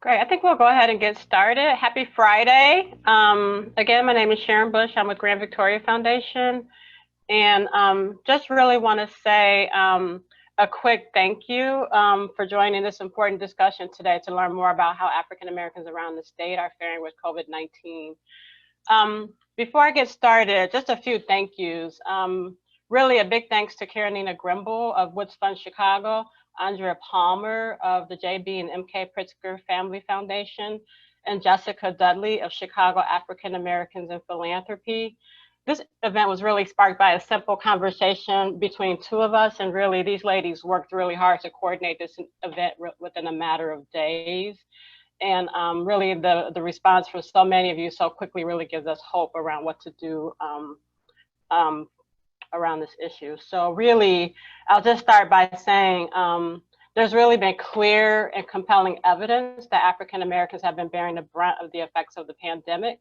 Great. I think we'll go ahead and get started. Happy Friday. Again, my name is Sharon Bush. I'm with Grand Victoria Foundation. And just really want to say a quick thank you for joining this important discussion today to learn more about how African Americans around the state are faring with COVID-19. Before I get started, just a few thank yous. Really a big thanks to Karenina Grimble of Woods Fund Chicago, Andrea Palmer of the JB and MK Pritzker Family Foundation, and Jessica Dudley of Chicago African Americans in Philanthropy. This event was really sparked by a simple conversation between two of us, and really these ladies worked really hard to coordinate this event within a matter of days. And really the response from so many of you so quickly really gives us hope around what to do around this issue. So really, I'll just start by saying there's really been clear and compelling evidence that African Americans have been bearing the brunt of the effects of the pandemic.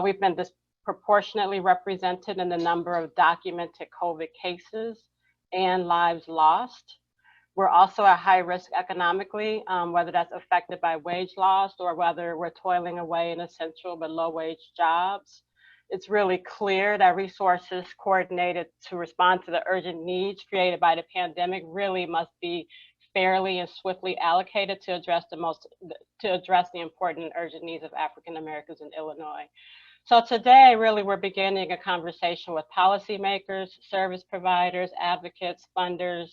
We've been disproportionately represented in the number of documented COVID cases and lives lost. We're also at high risk economically, whether that's affected by wage loss or whether we're toiling away in essential but low wage jobs. It's really clear that resources coordinated to respond to the urgent needs created by the pandemic really must be fairly and swiftly allocated to address the important and urgent needs of African Americans in Illinois. So today, really, we're beginning a conversation with policymakers, service providers, advocates, funders,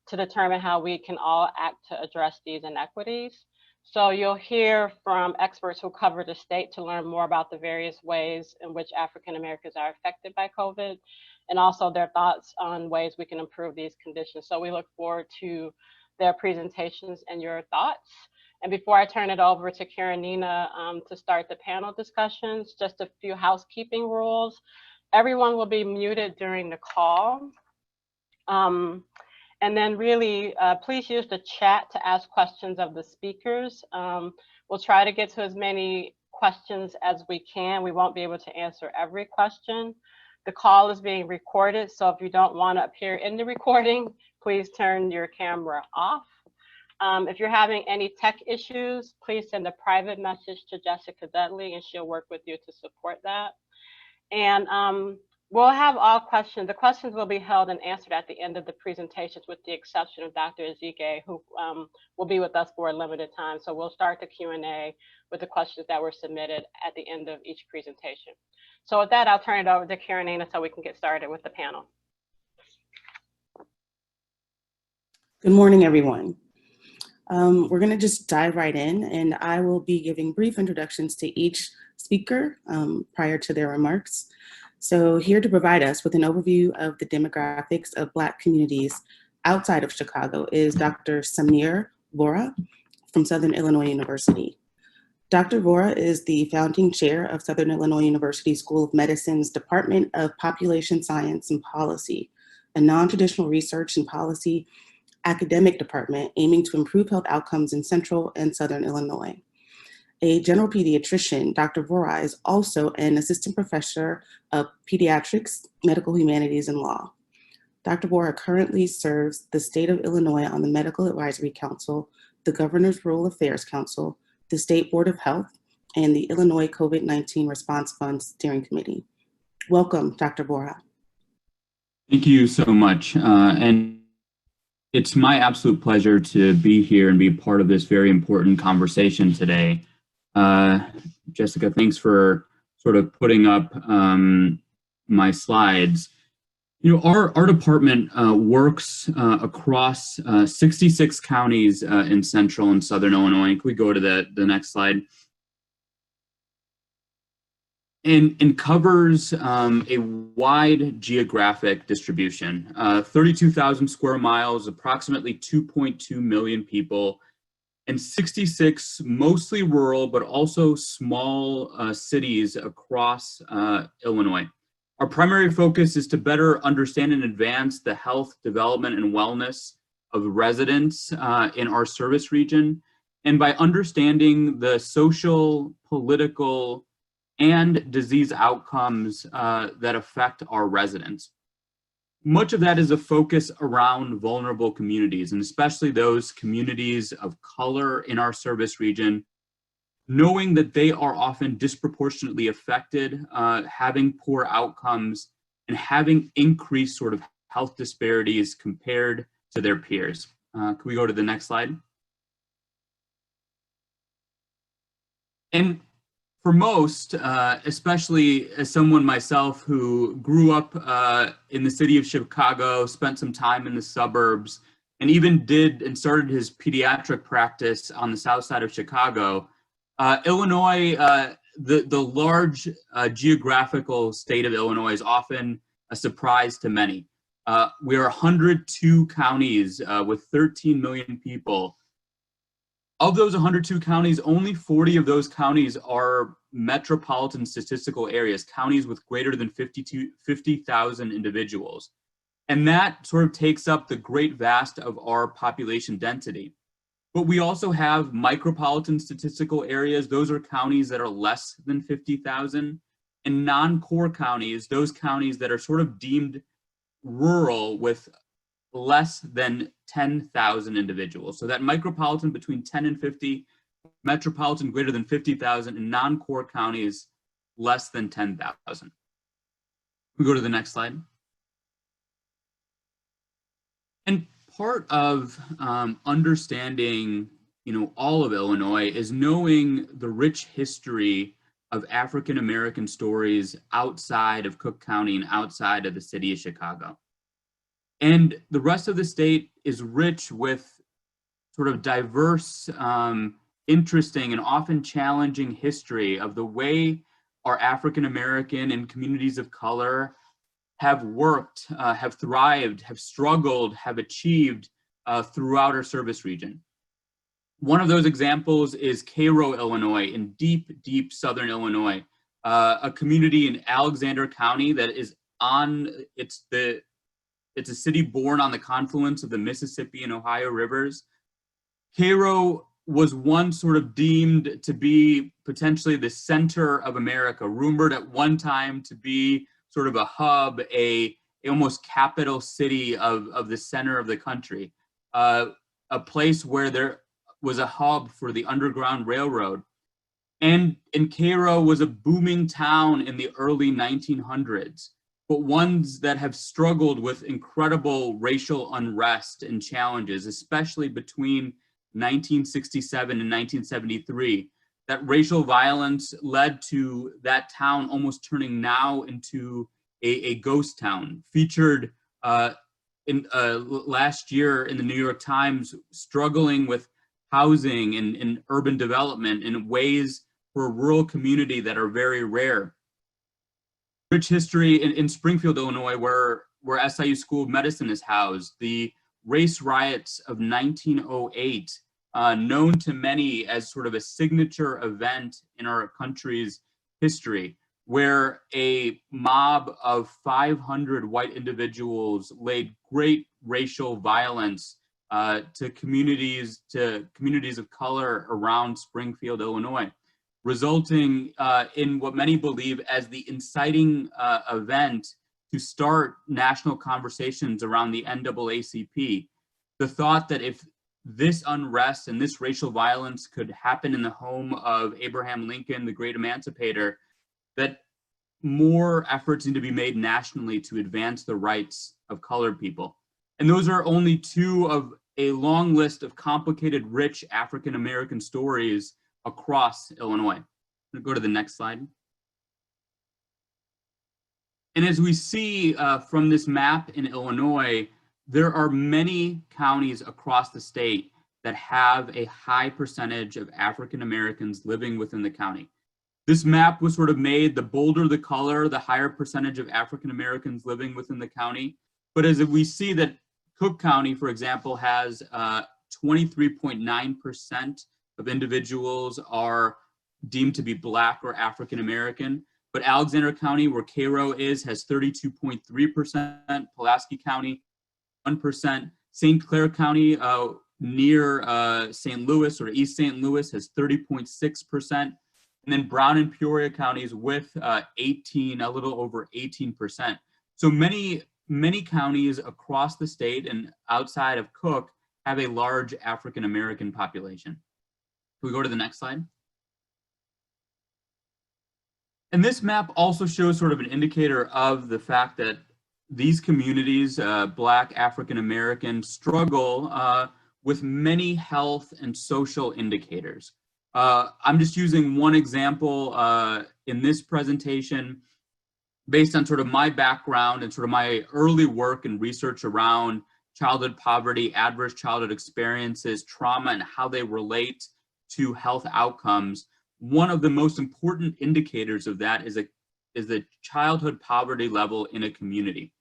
to determine how we can all act to address these inequities. So you'll hear from experts who cover the state to learn more about the various ways in which African Americans are affected by COVID, and also their thoughts on ways we can improve these conditions. So we look forward to their presentations and your thoughts. And before I turn it over to Karenina to start the panel discussions, just a few housekeeping rules. Everyone will be muted during the call. And then really, please use the chat to ask questions of the speakers. We'll try to get to as many questions as we can. We won't be able to answer every question. The call is being recorded, so if you don't want to appear in the recording, please turn your camera off. If you're having any tech issues, please send a private message to Jessica Dudley and she'll work with you to support that. And we'll have all questions. The questions will be held and answered at the end of the presentations, with the exception of Dr. Ezike, who will be with us for a limited time. So we'll start the Q&A with the questions that were submitted at the end of each presentation. So with that, I'll turn it over to Karenina so we can get started with the panel. Good morning, everyone. We're going to just dive right in, and I will be giving brief introductions to each speaker prior to their remarks. So here to provide us with an overview of the demographics of Black communities outside of Chicago is Dr. Samir Vora from Southern Illinois University. Dr. Vora is the founding chair of Southern Illinois University School of Medicine's Department of Population Science and Policy, a non-traditional research and policy academic department aiming to improve health outcomes in Central and Southern Illinois. A general pediatrician, Dr. Vora is also an assistant professor of pediatrics, medical humanities, and law. Dr. Vora currently serves the state of Illinois on the Medical Advisory Council, the Governor's Rural Affairs Council, the State Board of Health, and the Illinois COVID-19 Response Fund Steering Committee. Welcome, Dr. Vora. Thank you so much. And it's my absolute pleasure to be here and be part of this very important conversation today. Jessica, thanks for sort of putting up my slides. You know, our department works across 66 counties in Central and Southern Illinois. Can we go to the next slide? And covers a wide geographic distribution, 32,000 square miles, approximately 2.2 million people, and 66 mostly rural, but also small cities across Illinois. Our primary focus is to better understand and advance the health, development, and wellness of residents in our service region. And by understanding the social, political, and disease outcomes that affect our residents. much of that is a focus around vulnerable communities, and especially those communities of color in our service region, knowing that they are often disproportionately affected, having poor outcomes, and having increased sort of health disparities compared to their peers. Can we go to the next slide? And for most, especially as someone myself who grew up in the city of Chicago, spent some time in the suburbs, and even did and started his pediatric practice on the south side of Chicago, Illinois, the large geographical state of Illinois is often a surprise to many. We are 102 counties with 13 million people. Of those 102 counties, only 40 of those counties are metropolitan statistical areas, counties with greater than 50,000 individuals. And that sort of takes up the great vast of our population density. But we also have micropolitan statistical areas. Those are counties that are less than 50,000. And non-core counties, those counties that are sort of deemed rural with less than 10,000 individuals. So that micropolitan between 10 and 50, metropolitan greater than 50,000, and non-core counties less than 10,000. We go to the next slide. And part of understanding, all of Illinois is knowing the rich history of African American stories outside of Cook County and outside of the city of Chicago. And the rest of the state is rich with sort of diverse, interesting, and often challenging history of the way our African American and communities of color have worked, have thrived, have struggled, have achieved throughout our service region. One of those examples is Cairo, Illinois, in deep, deep southern Illinois, a community in Alexander County that is it's a city born on the confluence of the Mississippi and Ohio rivers. Cairo was once sort of deemed to be potentially the center of America, rumored at one time to be sort of a hub, a almost capital city of the center of the country, a place where there was a hub for the Underground Railroad. And Cairo was a booming town in the early 1900s. But ones that have struggled with incredible racial unrest and challenges, especially between 1967 and 1973. That racial violence led to that town almost turning now into a ghost town, featured last year in the New York Times, struggling with housing and urban development in ways for a rural community that are very rare. Rich history in Springfield, Illinois, where SIU School of Medicine is housed. The race riots of 1908, known to many as sort of a signature event in our country's history, where a mob of 500 white individuals laid great racial violence to communities of color around Springfield, Illinois, resulting in what many believe as the inciting event to start national conversations around the NAACP. The thought that if this unrest and this racial violence could happen in the home of Abraham Lincoln, the great emancipator, that more efforts need to be made nationally to advance the rights of colored people. And those are only two of a long list of complicated, rich African-American stories across Illinois. Go to the next slide. And as we see from this map in Illinois, there are many counties across the state that have a high percentage of African Americans living within the county. This map was sort of made, the bolder the color, the higher percentage of African Americans living within the county. But as we see that Cook County, for example, has 23.9% of individuals are deemed to be Black or African American. But Alexander County, where Cairo is, has 32.3%, Pulaski County, 1%, St. Clair County, near St. Louis or East St. Louis, has 30.6%. And then Brown and Peoria counties with a little over 18%. So many many counties across the state and outside of Cook have a large African American population. Can we go to the next slide? And this map also shows sort of an indicator of the fact that these communities, Black, African American, struggle with many health and social indicators. I'm just using one example in this presentation based on sort of my background and sort of my early work and research around childhood poverty, adverse childhood experiences, trauma, and how they relate to health outcomes. One of the most important indicators of that is the childhood poverty level in a community.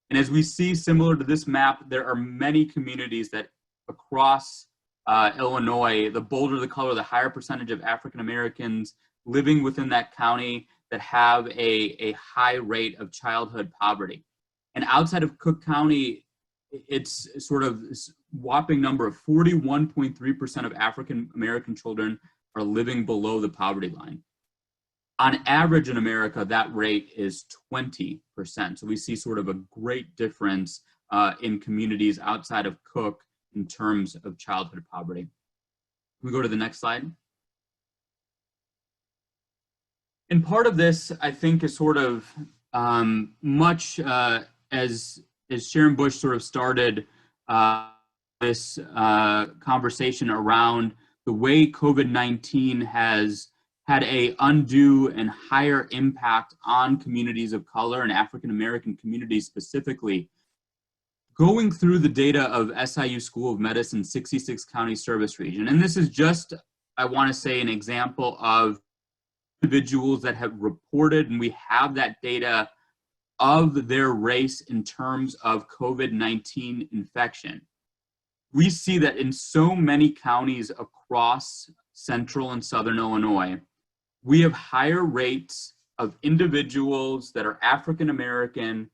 And as we see, similar to this map, there are many communities that across Illinois, the bolder the color, the higher percentage of African Americans living within that county that have a high rate of childhood poverty. And outside of Cook County, it's sort of this whopping number of 41.3% of African American children are living below the poverty line. On average in America, that rate is 20%. So we see sort of a great difference in communities outside of Cook in terms of childhood poverty. Can we go to the next slide? And part of this, I think, is sort of much as Sharon Bush sort of started this conversation around the way COVID-19 has had a undue and higher impact on communities of color and African American communities specifically. Going through the data of SIU School of Medicine 66 County Service Region, and this is just, I want to say, an example of individuals that have reported, and we have that data of their race in terms of COVID-19 infection. We see that in so many counties across central and southern Illinois, we have higher rates of individuals that are African American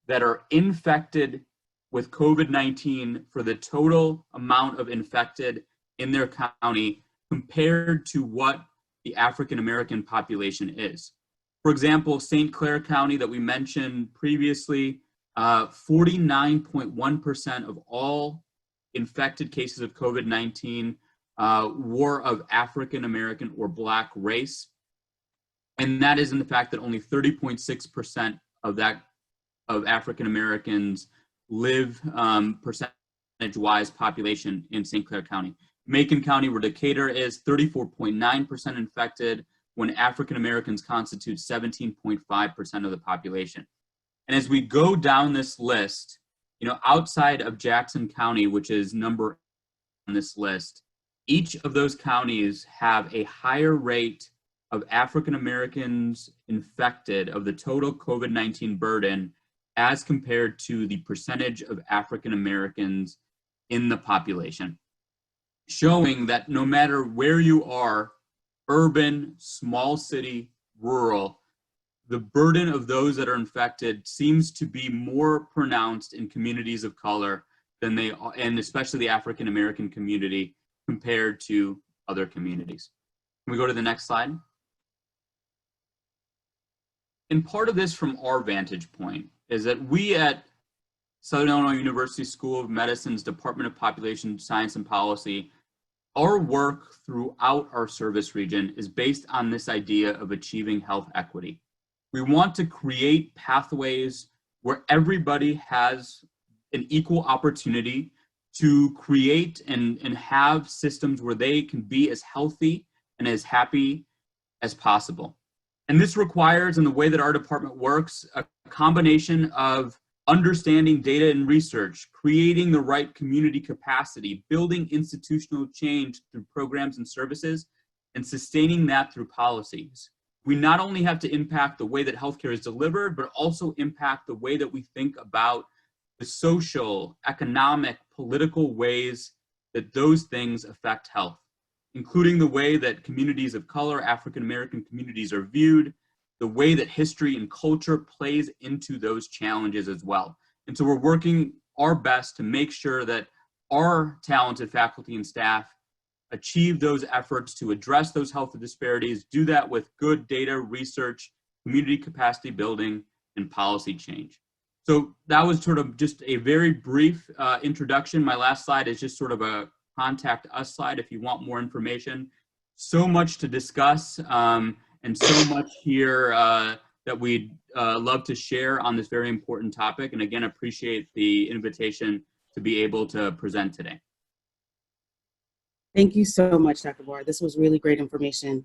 that are infected with COVID-19 for the total amount of infected in their county compared to what the African American population is. For example, St. Clair County that we mentioned previously, 49.1% of all infected cases of COVID-19 were of African American or Black race. And that is in the fact that only 30.6% of African Americans live percentage-wise population in St. Clair County. Macon County, where Decatur is, 34.9% infected, when African Americans constitute 17.5% of the population. And as we go down this list, you know, outside of Jackson County, which is number on this list, each of those counties have a higher rate of African Americans infected of the total COVID-19 burden as compared to the percentage of African Americans in the population, showing that no matter where you are, urban, small city, rural, the burden of those that are infected seems to be more pronounced in communities of color than they are, and especially the African American community compared to other communities. Can we go to the next slide? And part of this from our vantage point is that we at Southern Illinois University School of Medicine's Department of Population Science and Policy, our work throughout our service region is based on this idea of achieving health equity. We want to create pathways where everybody has an equal opportunity to create and have systems where they can be as healthy and as happy as possible. And this requires, in the way that our department works, a combination of understanding data and research, creating the right community capacity, building institutional change through programs and services, and sustaining that through policies. We not only have to impact the way that healthcare is delivered, but also impact the way that we think about the social, economic, political ways that those things affect health, including the way that communities of color, African American communities are viewed, the way that history and culture plays into those challenges as well. And so we're working our best to make sure that our talented faculty and staff achieve those efforts to address those health disparities, do that with good data, research, community capacity building, and policy change. So that was sort of just a very brief introduction. My last slide is just sort of a contact us slide if you want more information. So much to discuss and so much here that we'd love to share on this very important topic. And again, appreciate the invitation to be able to present today. Thank you so much, Dr. Barr. This was really great information.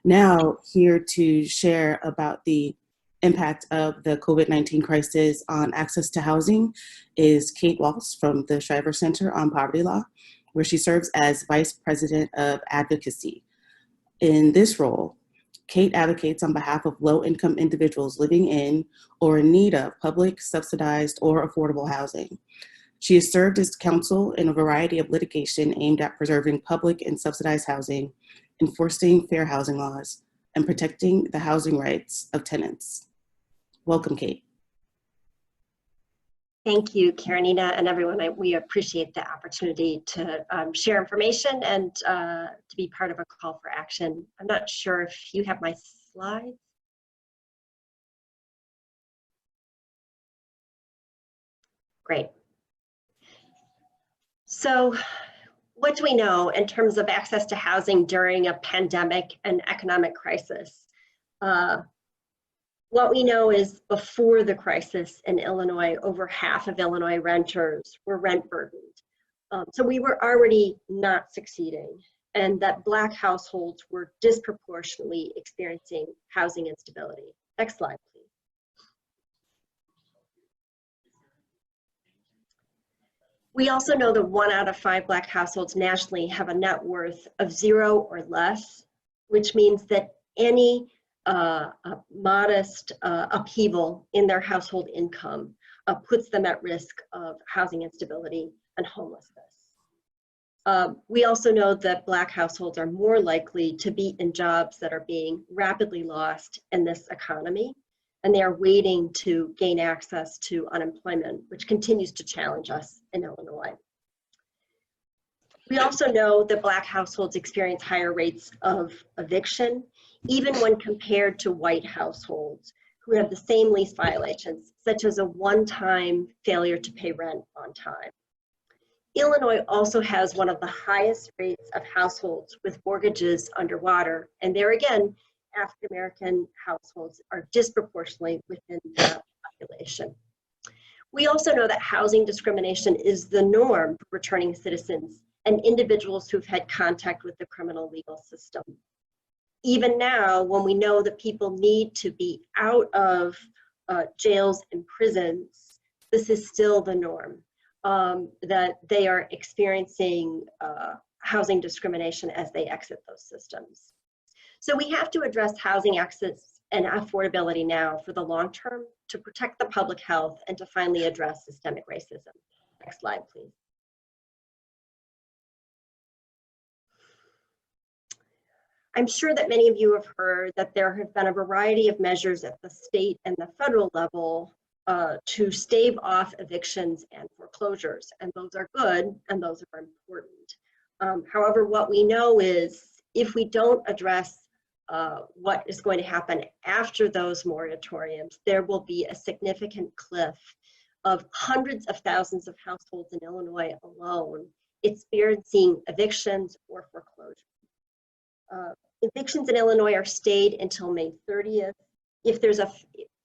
Now here to share about the impact of the COVID-19 crisis on access to housing is Kate Walsh from the Schreiber Center on Poverty Law, where she serves as Vice President of Advocacy. In this role, Kate advocates on behalf of low-income individuals living in or in need of public, subsidized, or affordable housing. She has served as counsel in a variety of litigation aimed at preserving public and subsidized housing, enforcing fair housing laws, and protecting the housing rights of tenants. Welcome, Kate. Thank you, Karenina, and everyone. We appreciate the opportunity to share information and to be part of a call for action. I'm not sure if you have my slides. Great. So what do we know in terms of access to housing during a pandemic and economic crisis? What we know is before the crisis in Illinois, over half of Illinois renters were rent burdened. So we were already not succeeding, and that Black households were disproportionately experiencing housing instability. Next slide, please. We also know that 1 out of 5 Black households nationally have a net worth of 0 or less, which means that any modest upheaval in their household income puts them at risk of housing instability and homelessness. We also know that Black households are more likely to be in jobs that are being rapidly lost in this economy, and they are waiting to gain access to unemployment, which continues to challenge us in Illinois. We also know that Black households experience higher rates of eviction, even when compared to white households who have the same lease violations, such as a one-time failure to pay rent on time. Illinois also has one of the highest rates of households with mortgages underwater, and there again, African-American households are disproportionately within that population. We also know that housing discrimination is the norm for returning citizens and individuals who've had contact with the criminal legal system. Even now, when we know that people need to be out of jails and prisons, this is still the norm, that they are experiencing housing discrimination as they exit those systems. So we have to address housing access and affordability now for the long term to protect the public health and to finally address systemic racism. Next slide, please. I'm sure that many of you have heard that there have been a variety of measures at the state and the federal level to stave off evictions and foreclosures, and those are good and those are important. However, what we know is if we don't address what is going to happen after those moratoriums, there will be a significant cliff of hundreds of thousands of households in Illinois alone experiencing evictions or foreclosure. Evictions in Illinois are stayed until May 30th. If there's a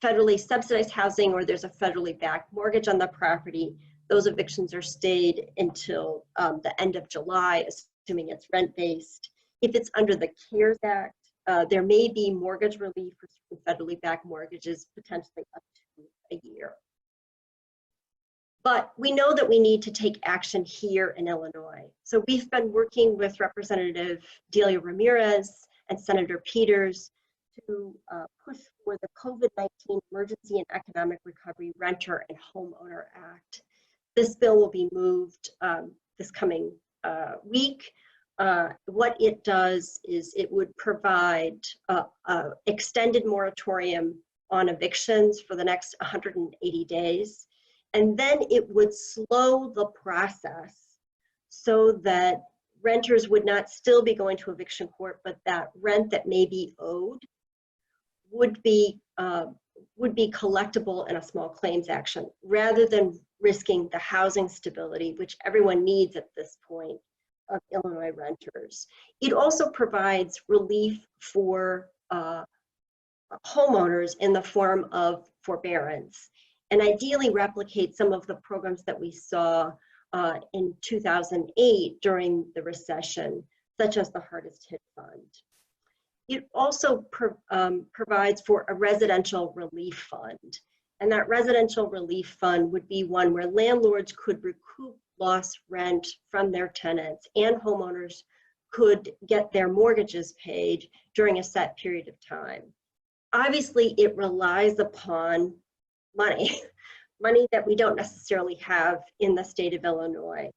federally subsidized housing or there's a federally backed mortgage on the property, those evictions are stayed until the end of July, assuming it's rent-based. If it's under the CARES Act, there may be mortgage relief for federally backed mortgages, potentially up to a year. But we know that we need to take action here in Illinois. So we've been working with Representative Delia Ramirez and Senator Peters to push for the COVID-19 Emergency and Economic Recovery Renter and Homeowner Act. This bill will be moved this coming week. What it does is it would provide an extended moratorium on evictions for the next 180 days. And then it would slow the process so that renters would not still be going to eviction court, but that rent that may be owed would be would be collectible in a small claims action rather than risking the housing stability, which everyone needs at this point, of Illinois renters. It also provides relief for homeowners in the form of forbearance, and ideally replicate some of the programs that we saw in 2008 during the recession, such as the Hardest Hit Fund. It also provides for a residential relief fund, and that residential relief fund would be one where landlords could recoup lost rent from their tenants and homeowners could get their mortgages paid during a set period of time. Obviously, it relies upon money, money that we don't necessarily have in the state of Illinois.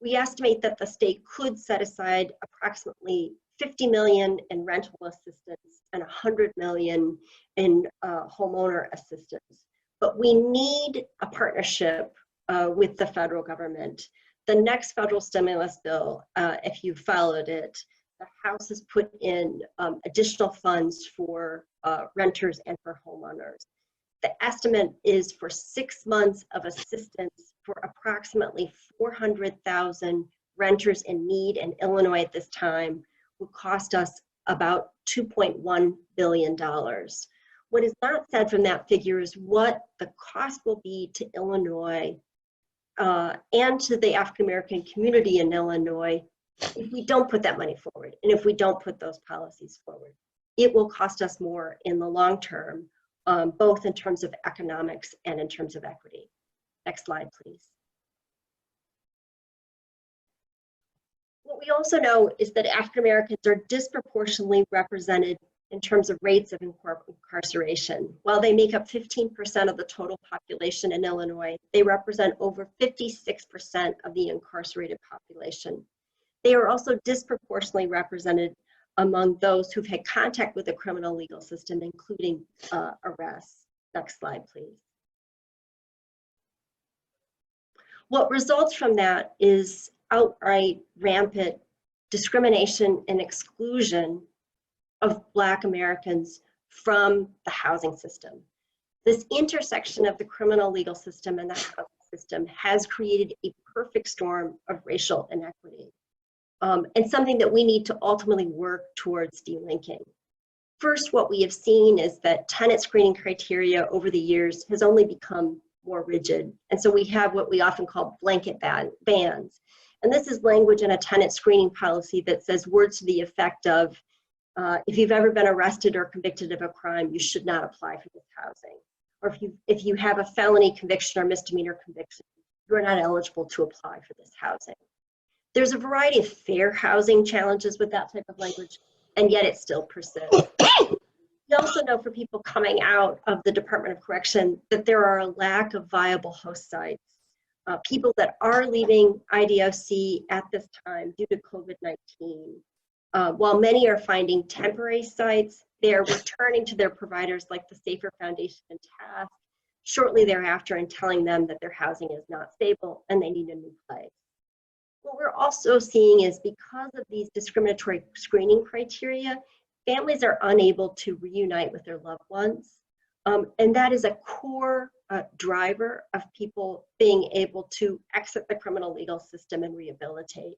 We estimate that the state could set aside approximately $50 million in rental assistance and $100 million in homeowner assistance. But we need a partnership with the federal government. The next federal stimulus bill, if you followed it, the House has put in additional funds for renters and for homeowners. The estimate is for 6 months of assistance for approximately 400,000 renters in need in Illinois at this time would cost us about $2.1 billion. What is not said from that figure is what the cost will be to Illinois and to the African American community in Illinois if we don't put that money forward and if we don't put those policies forward. It will cost us more in the long term, both in terms of economics and in terms of equity. Next slide, please. What we also know is that African Americans are disproportionately represented in terms of rates of incarceration. While they make up 15% of the total population in Illinois, they represent over 56% of the incarcerated population. They are also disproportionately represented among those who've had contact with the criminal legal system, including arrests. Next slide, please. What results from that is outright rampant discrimination and exclusion of Black Americans from the housing system. This intersection of the criminal legal system and the housing system has created a perfect storm of racial inequity, and something that we need to ultimately work towards delinking. First, what we have seen is that tenant screening criteria over the years has only become more rigid. And so we have what we often call blanket bans. And this is language in a tenant screening policy that says words to the effect of, if you've ever been arrested or convicted of a crime, you should not apply for this housing. Or if you have a felony conviction or misdemeanor conviction, you are not eligible to apply for this housing. There's a variety of fair housing challenges with that type of language, and yet it still persists. We also know for people coming out of the Department of Correction that there are a lack of viable host sites. People that are leaving IDOC at this time due to COVID-19, while many are finding temporary sites, they are returning to their providers like the Safer Foundation and TASC shortly thereafter and telling them that their housing is not stable and they need a new place. What we're also seeing is because of these discriminatory screening criteria, families are unable to reunite with their loved ones. And that is a core driver of people being able to exit the criminal legal system and rehabilitate.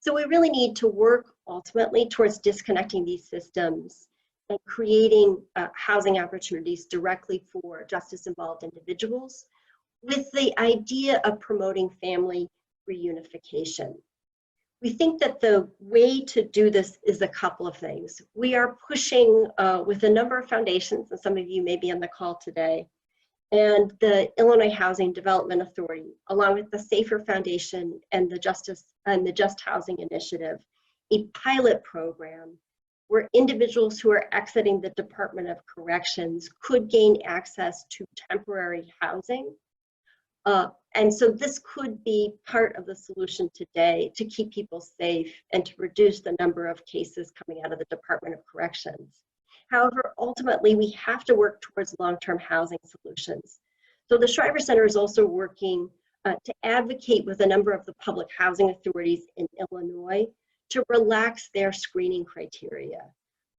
So we really need to work ultimately towards disconnecting these systems and creating housing opportunities directly for justice-involved individuals with the idea of promoting family reunification. We think that the way to do this is a couple of things. We are pushing with a number of foundations, and some of you may be on the call today, and the Illinois Housing Development Authority, along with the Safer Foundation and the Just Housing Initiative, a pilot program where individuals who are exiting the Department of Corrections could gain access to temporary housing. And so this could be part of the solution today to keep people safe and to reduce the number of cases coming out of the Department of Corrections. However, ultimately, we have to work towards long-term housing solutions. So the Schreiber Center is also working to advocate with a number of the public housing authorities in Illinois to relax their screening criteria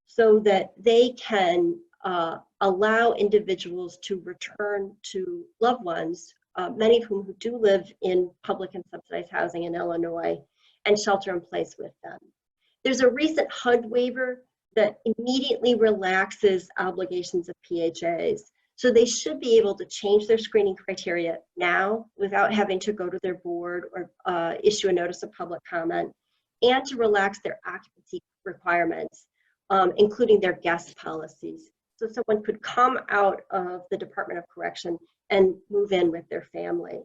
so that they can allow individuals to return to loved ones, many of whom who do live in public and subsidized housing in Illinois, and shelter in place with them. There's a recent HUD waiver that immediately relaxes obligations of PHAs. So they should be able to change their screening criteria now without having to go to their board or issue a notice of public comment, and to relax their occupancy requirements, including their guest policies. So someone could come out of the Department of Correction and move in with their family.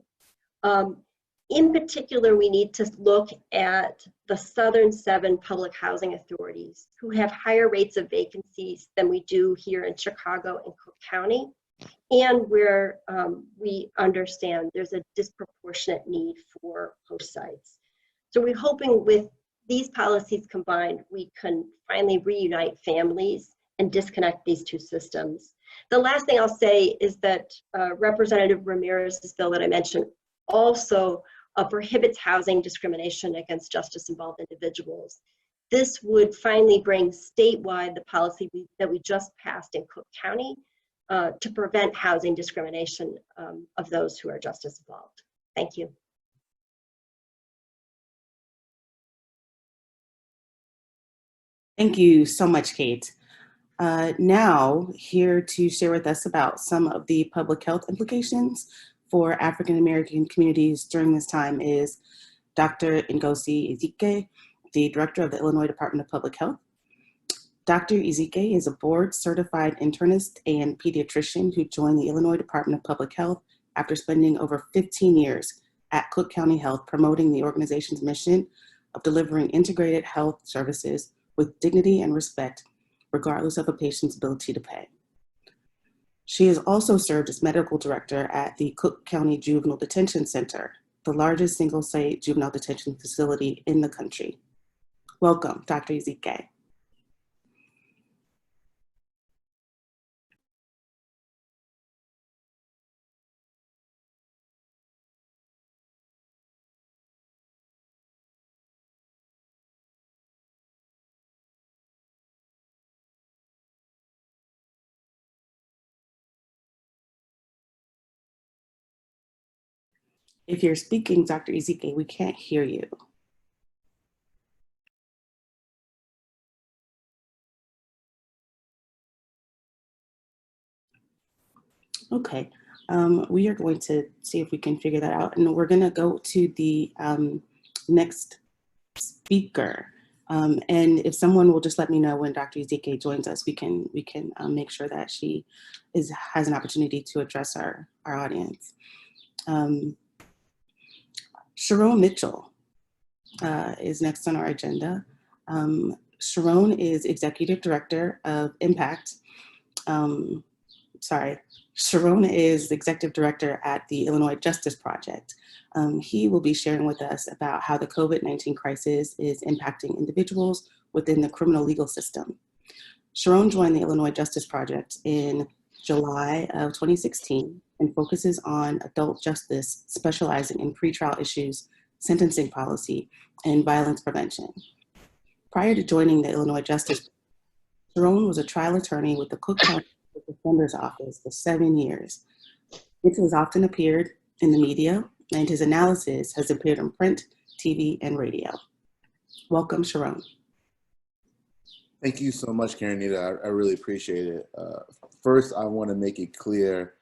In particular, we need to look at the Southern 7 public housing authorities who have higher rates of vacancies than we do here in Chicago and Cook County, and where we understand there's a disproportionate need for host sites. So we're hoping with these policies combined, we can finally reunite families and disconnect these two systems. The last thing I'll say is that Representative Ramirez's bill that I mentioned also prohibits housing discrimination against justice-involved individuals. This would finally bring statewide the policy that we just passed in Cook County to prevent housing discrimination of those who are justice-involved. Thank you. Thank you so much, Kate. Now, here to share with us about some of the public health implications for African American communities during this time is Dr. Ngozi Ezike, the Director of the Illinois Department of Public Health. Dr. Ezike is a board-certified internist and pediatrician who joined the Illinois Department of Public Health after spending over 15 years at Cook County Health, promoting the organization's mission of delivering integrated health services with dignity and respect, regardless of a patient's ability to pay. She has also served as medical director at the Cook County Juvenile Detention Center, the largest single-site juvenile detention facility in the country. Welcome, Dr. Ezike. If you're speaking, Dr. Ezike, we can't hear you. Okay, we are going to see if we can figure that out, and we're gonna go to the next speaker. And if someone will just let me know when Dr. Ezike joins us, we can make sure that she has an opportunity to address our audience. Sharon Mitchell is next on our agenda. Sharon is Executive Director of Impact. Sharon is Executive Director at the Illinois Justice Project. He will be sharing with us about how the COVID-19 crisis is impacting individuals within the criminal legal system. Sharon joined the Illinois Justice Project in July of 2016 and focuses on adult justice, specializing in pretrial issues, sentencing policy, and violence prevention. Prior to joining the Illinois Justice, Sharon was a trial attorney with the Cook County Defender's Office for 7 years. Mitchell has often appeared in the media, and his analysis has appeared in print, TV, and radio. Welcome, Sharon. Thank you so much, Karenita. I really appreciate it. First, I want to make it clear,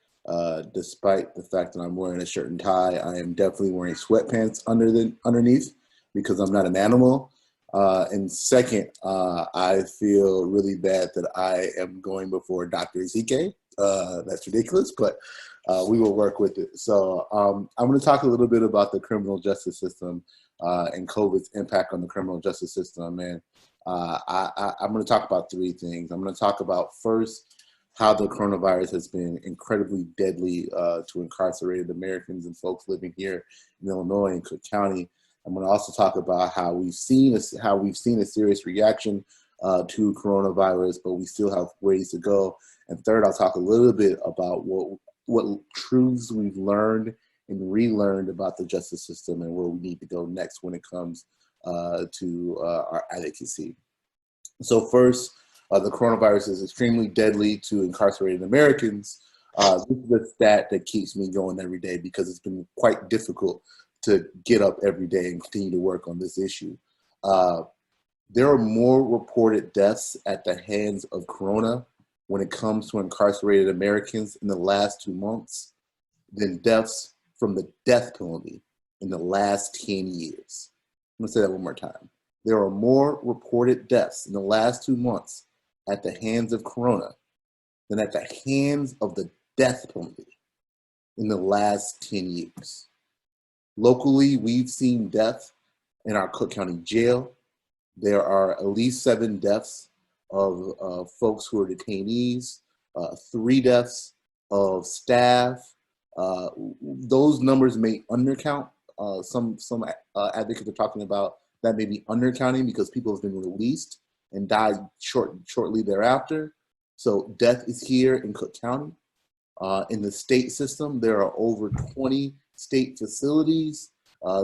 despite the fact that I'm wearing a shirt and tie, I am definitely wearing sweatpants underneath because I'm not an animal. And second, I feel really bad that I am going before Dr. Ezike. That's ridiculous, but we will work with it. So I'm going to talk a little bit about the criminal justice system and COVID's impact on the criminal justice system. And I'm going to talk about 3 things. I'm going to talk about, first, how the coronavirus has been incredibly deadly to incarcerated Americans and folks living here in Illinois and Cook County. I'm going to also talk about how we've seen a serious reaction to coronavirus, but we still have ways to go. And third, I'll talk a little bit about what truths we've learned and relearned about the justice system and where we need to go next when it comes to our advocacy. So first, the coronavirus is extremely deadly to incarcerated Americans. This is the stat that keeps me going every day because it's been quite difficult to get up every day and continue to work on this issue. There are more reported deaths at the hands of corona when it comes to incarcerated Americans in the last 2 months than deaths from the death penalty in the last 10 years. I'm gonna say that one more time. There are more reported deaths in the last 2 months at the hands of corona than at the hands of the death penalty in the last 10 years. Locally, we've seen death in our Cook County Jail. There are at least 7 deaths of folks who are detainees, 3 deaths of staff. Those numbers may undercount. Some advocates are talking about that may be undercounting because people have been released and died shortly thereafter. So death is here in Cook County. In the state system, there are over 20 state facilities.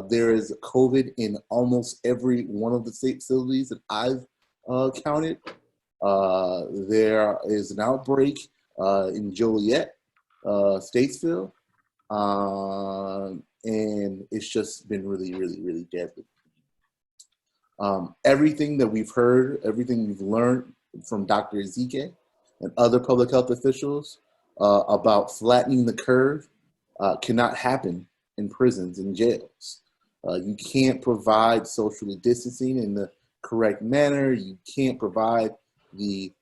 There is COVID in almost every one of the state facilities that I've counted. There is an outbreak in Joliet, Statesville, and it's just been really, really, really deadly. Everything that we've heard, everything we've learned from Dr. Ezike and other public health officials about flattening the curve cannot happen in prisons and jails. You can't provide socially distancing in the correct manner. You can't provide the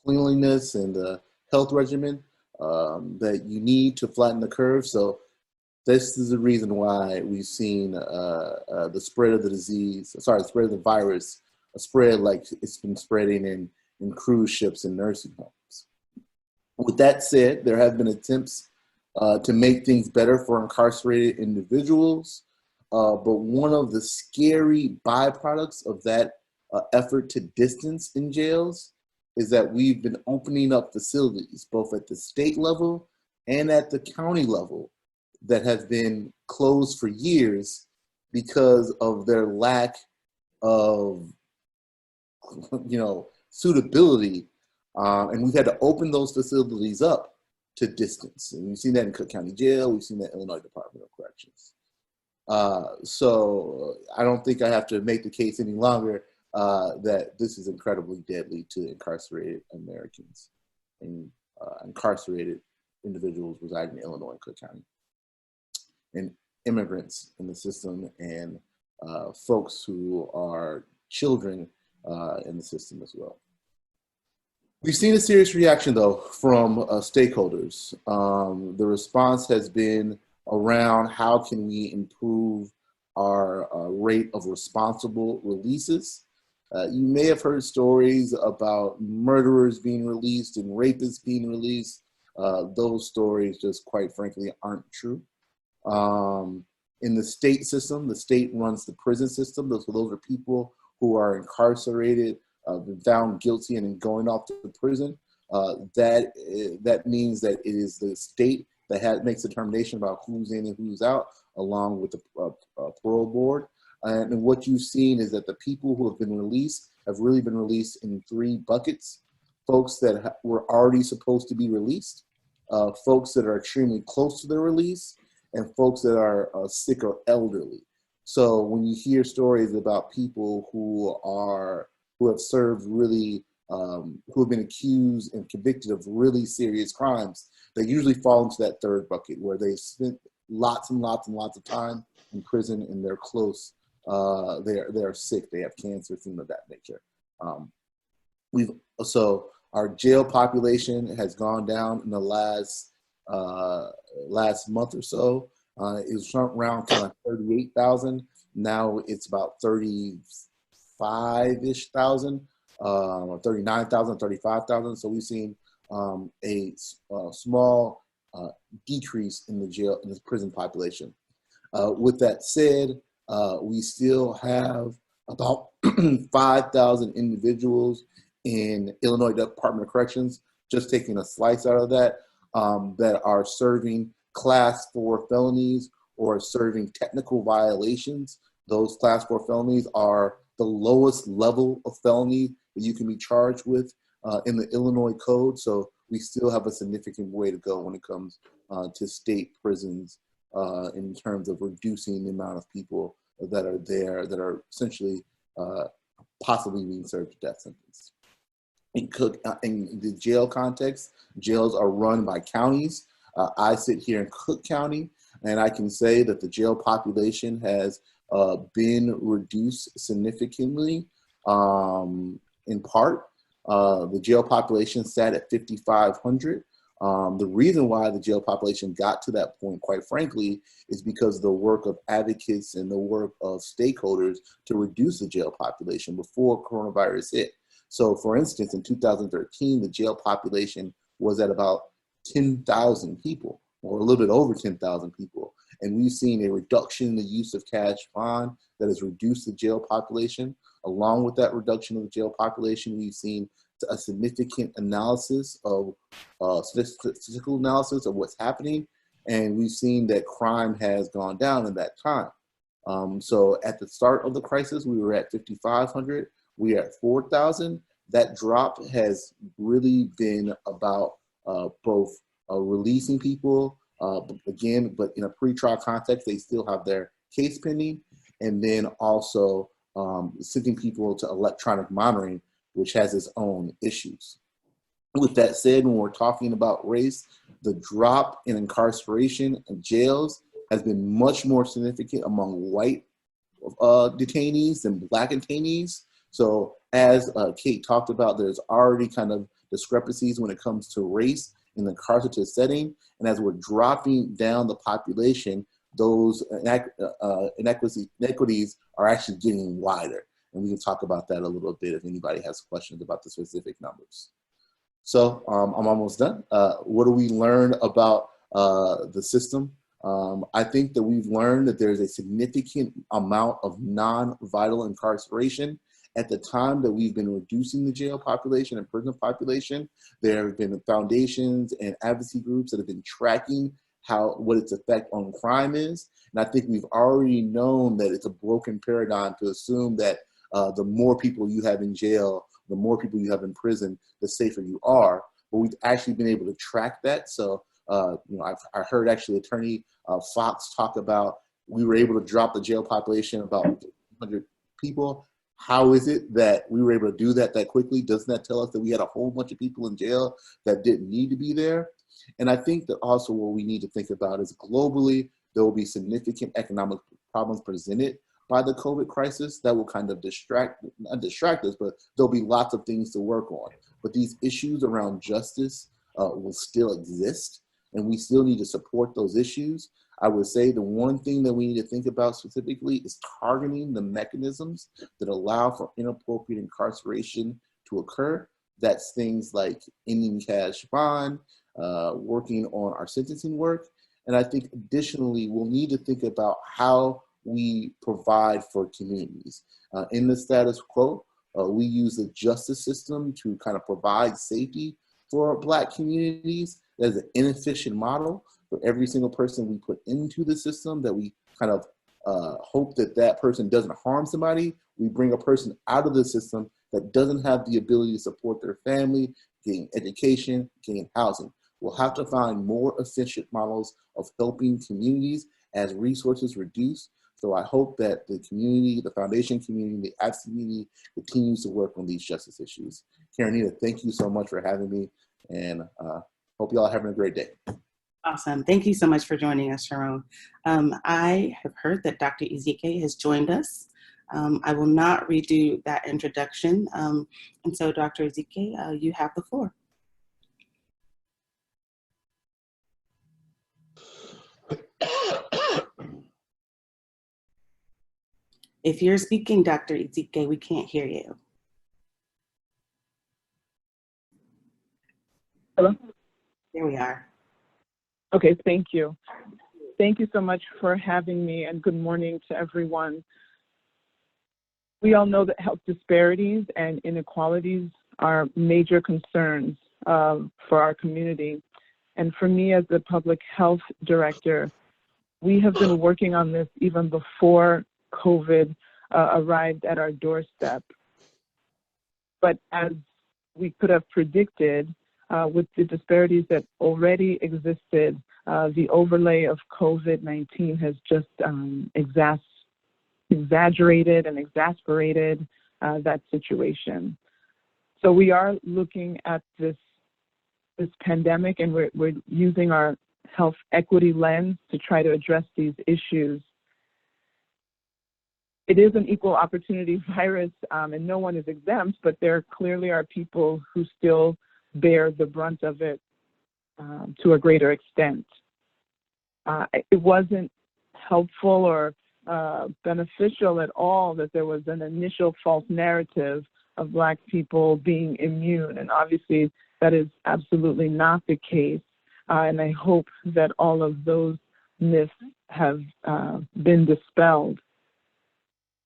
cleanliness and the health regimen that you need to flatten the curve. So this is the reason why we've seen the spread of the the spread of the virus, spread like it's been spreading in cruise ships and nursing homes. With that said, there have been attempts to make things better for incarcerated individuals, but one of the scary byproducts of that effort to distance in jails is that we've been opening up facilities, both at the state level and at the county level, that have been closed for years because of their lack of, suitability. And we've had to open those facilities up to distance. And we've seen that in Cook County Jail. We've seen that in Illinois Department of Corrections. So I don't think I have to make the case any longer that this is incredibly deadly to incarcerated Americans and incarcerated individuals residing in Illinois and Cook County, and immigrants in the system, and folks who are children in the system as well. We've seen a serious reaction, though, from stakeholders. The response has been around how can we improve our rate of responsible releases. You may have heard stories about murderers being released and rapists being released. Those stories just quite frankly aren't true. In the state system, the state runs the prison system. Those are people who are incarcerated, been found guilty and going off to prison. That means that it is the state that makes a determination about who's in and who's out, along with the parole board. And what you've seen is that the people who have been released have really been released in 3 buckets: folks that were already supposed to be released, folks that are extremely close to their release, and folks that are sick or elderly. So when you hear stories about people who have served really, who have been accused and convicted of really serious crimes, they usually fall into that 3rd bucket where they spent lots and lots and lots of time in prison and they're close. They are sick, they have cancer, things of that nature. So our jail population has gone down in the last month or so. It was around kind of 38,000. Now it's about 35-ish thousand, 39,000, 35,000. So we've seen a small decrease in the prison population. With that said, we still have about 5,000 individuals in Illinois Department of Corrections, just taking a slice out of that, that are serving Class 4 felonies or serving technical violations. Those Class 4 felonies are the lowest level of felony that you can be charged with in the Illinois code. So we still have a significant way to go when it comes to state prisons in terms of reducing the amount of people that are there that are essentially possibly being served a death sentence. In the jail context, jails are run by counties. I sit here in Cook County, and I can say that the jail population has been reduced significantly. In part, the jail population sat at 5,500. The reason why the jail population got to that point, quite frankly, is because of the work of advocates and the work of stakeholders to reduce the jail population before coronavirus hit. So for instance, in 2013, the jail population was at about 10,000 people, or a little bit over 10,000 people. And we've seen a reduction in the use of cash bond that has reduced the jail population. Along with that reduction of the jail population, we've seen a significant analysis of statistical analysis of what's happening. And we've seen that crime has gone down in that time. So at the start of the crisis, we were at 5,500. We are at 4,000. That drop has really been about both releasing people, but in a pretrial context, they still have their case pending, and then also sending people to electronic monitoring, which has its own issues. With that said, when we're talking about race, the drop in incarceration and jails has been much more significant among white detainees than Black detainees. So as Kate talked about, there's already kind of discrepancies when it comes to race in the incarcerative setting. And as we're dropping down the population, those inequities are actually getting wider. And we can talk about that a little bit if anybody has questions about the specific numbers. So I'm almost done. What do we learn about the system? I think that we've learned that there's a significant amount of non-vital incarceration. At the time that we've been reducing the jail population and prison population, there have been foundations and advocacy groups that have been tracking what its effect on crime is. And I think we've already known that it's a broken paradigm to assume that the more people you have in jail, the more people you have in prison, the safer you are. But we've actually been able to track that. So, I heard actually Attorney Fox talk about, we were able to drop the jail population about 100 people. How is it that we were able to do that quickly? Doesn't that tell us that we had a whole bunch of people in jail that didn't need to be there? And I think that also what we need to think about is globally, there will be significant economic problems presented by the COVID crisis that will kind of not distract us, but there'll be lots of things to work on. But these issues around justice will still exist, and we still need to support those issues. I would say the one thing that we need to think about specifically is targeting the mechanisms that allow for inappropriate incarceration to occur. That's things like ending cash bond, working on our sentencing work. And I think additionally, we'll need to think about how we provide for communities. In the status quo, we use the justice system to kind of provide safety for Black communities. There's an inefficient model. For every single person we put into the system, that we kind of hope that that person doesn't harm somebody, we bring a person out of the system that doesn't have the ability to support their family, getting education, getting housing. We'll have to find more efficient models of helping communities as resources reduce. So I hope that the community, the foundation community, the advocacy community continues to work on these justice issues. Karenita, thank you so much for having me, and hope you all are having a great day. Awesome. Thank you so much for joining us, Sharon. I have heard that Dr. Ezike has joined us. I will not redo that introduction. And so Dr. Ezike, you have the floor. If you're speaking, Dr. Ezike, we can't hear you. Hello? There we are. Okay, thank you. Thank you so much for having me, and good morning to everyone. We all know that health disparities and inequalities are major concerns for our community. And for me as the public health director, we have been working on this even before COVID arrived at our doorstep. But as we could have predicted, with the disparities that already existed, the overlay of COVID-19 has just exaggerated and exasperated that situation. So we are looking at this pandemic, and we're using our health equity lens to try to address these issues. It is an equal opportunity virus, and no one is exempt, but there clearly are people who still bear the brunt of it to a greater extent. It wasn't helpful or beneficial at all that there was an initial false narrative of Black people being immune, and obviously that is absolutely not the case. And I hope that all of those myths have been dispelled.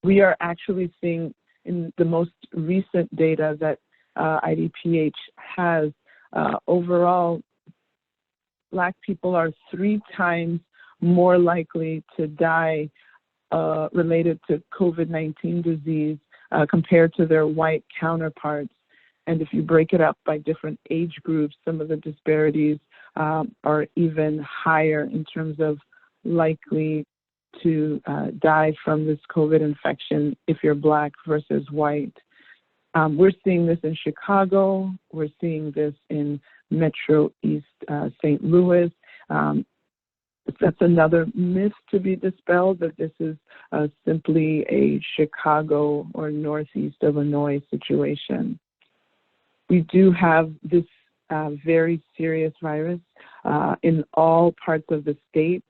We are actually seeing in the most recent data that IDPH has, overall, Black people are 3 times more likely to die related to COVID-19 disease compared to their white counterparts. And if you break it up by different age groups, some of the disparities are even higher in terms of likely to die from this COVID infection if you're Black versus white. We're seeing this in Chicago. We're seeing this in Metro East St. Louis. That's another myth to be dispelled, that this is simply a Chicago or Northeast Illinois situation. We do have this very serious virus in all parts of the state.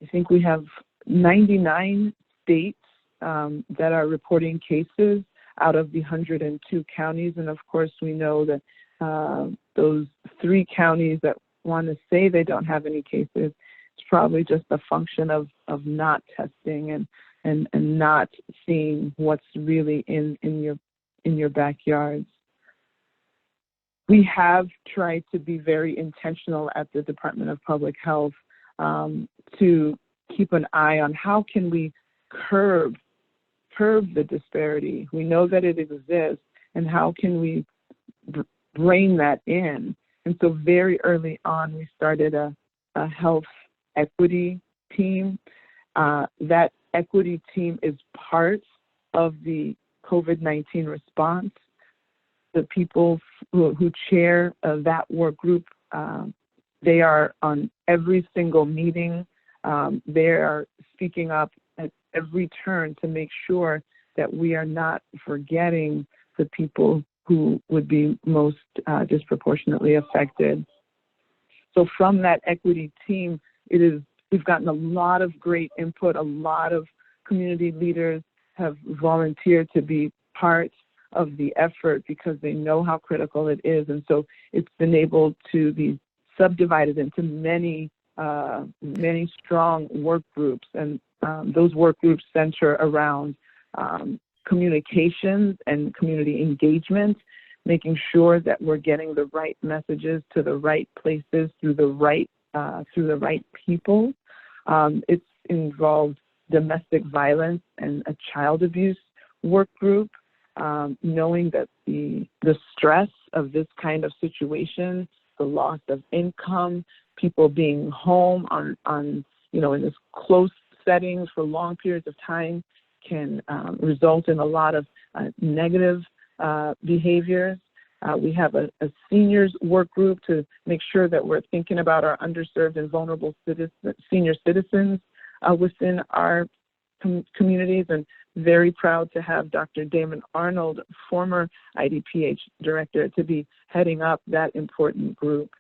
I think we have 99 states that are reporting cases out of the 102 counties. And of course, we know that those 3 counties that want to say they don't have any cases, it's probably just a function of not testing and not seeing what's really in your backyards. We have tried to be very intentional at the Department of Public Health to keep an eye on how can we curb the disparity. We know that it exists, and how can we rein that in? And so very early on, we started a health equity team. That equity team is part of the COVID-19 response. The people who chair that work group, they are on every single meeting. They are speaking up at every turn to make sure that we are not forgetting the people who would be most disproportionately affected. So from that equity team, we've gotten a lot of great input. A lot of community leaders have volunteered to be part of the effort because they know how critical it is. And so it's been able to be subdivided into many strong work groups. And those work groups center around communications and community engagement, making sure that we're getting the right messages to the right places through the right people. It's involved domestic violence and a child abuse work group, knowing that the stress of this kind of situation, the loss of income, people being home on in this close settings for long periods of time can result in a lot of negative behaviors. We have a seniors work group to make sure that we're thinking about our underserved and vulnerable senior citizens within our communities, and very proud to have Dr. Damon Arnold, former IDPH director, to be heading up that important group.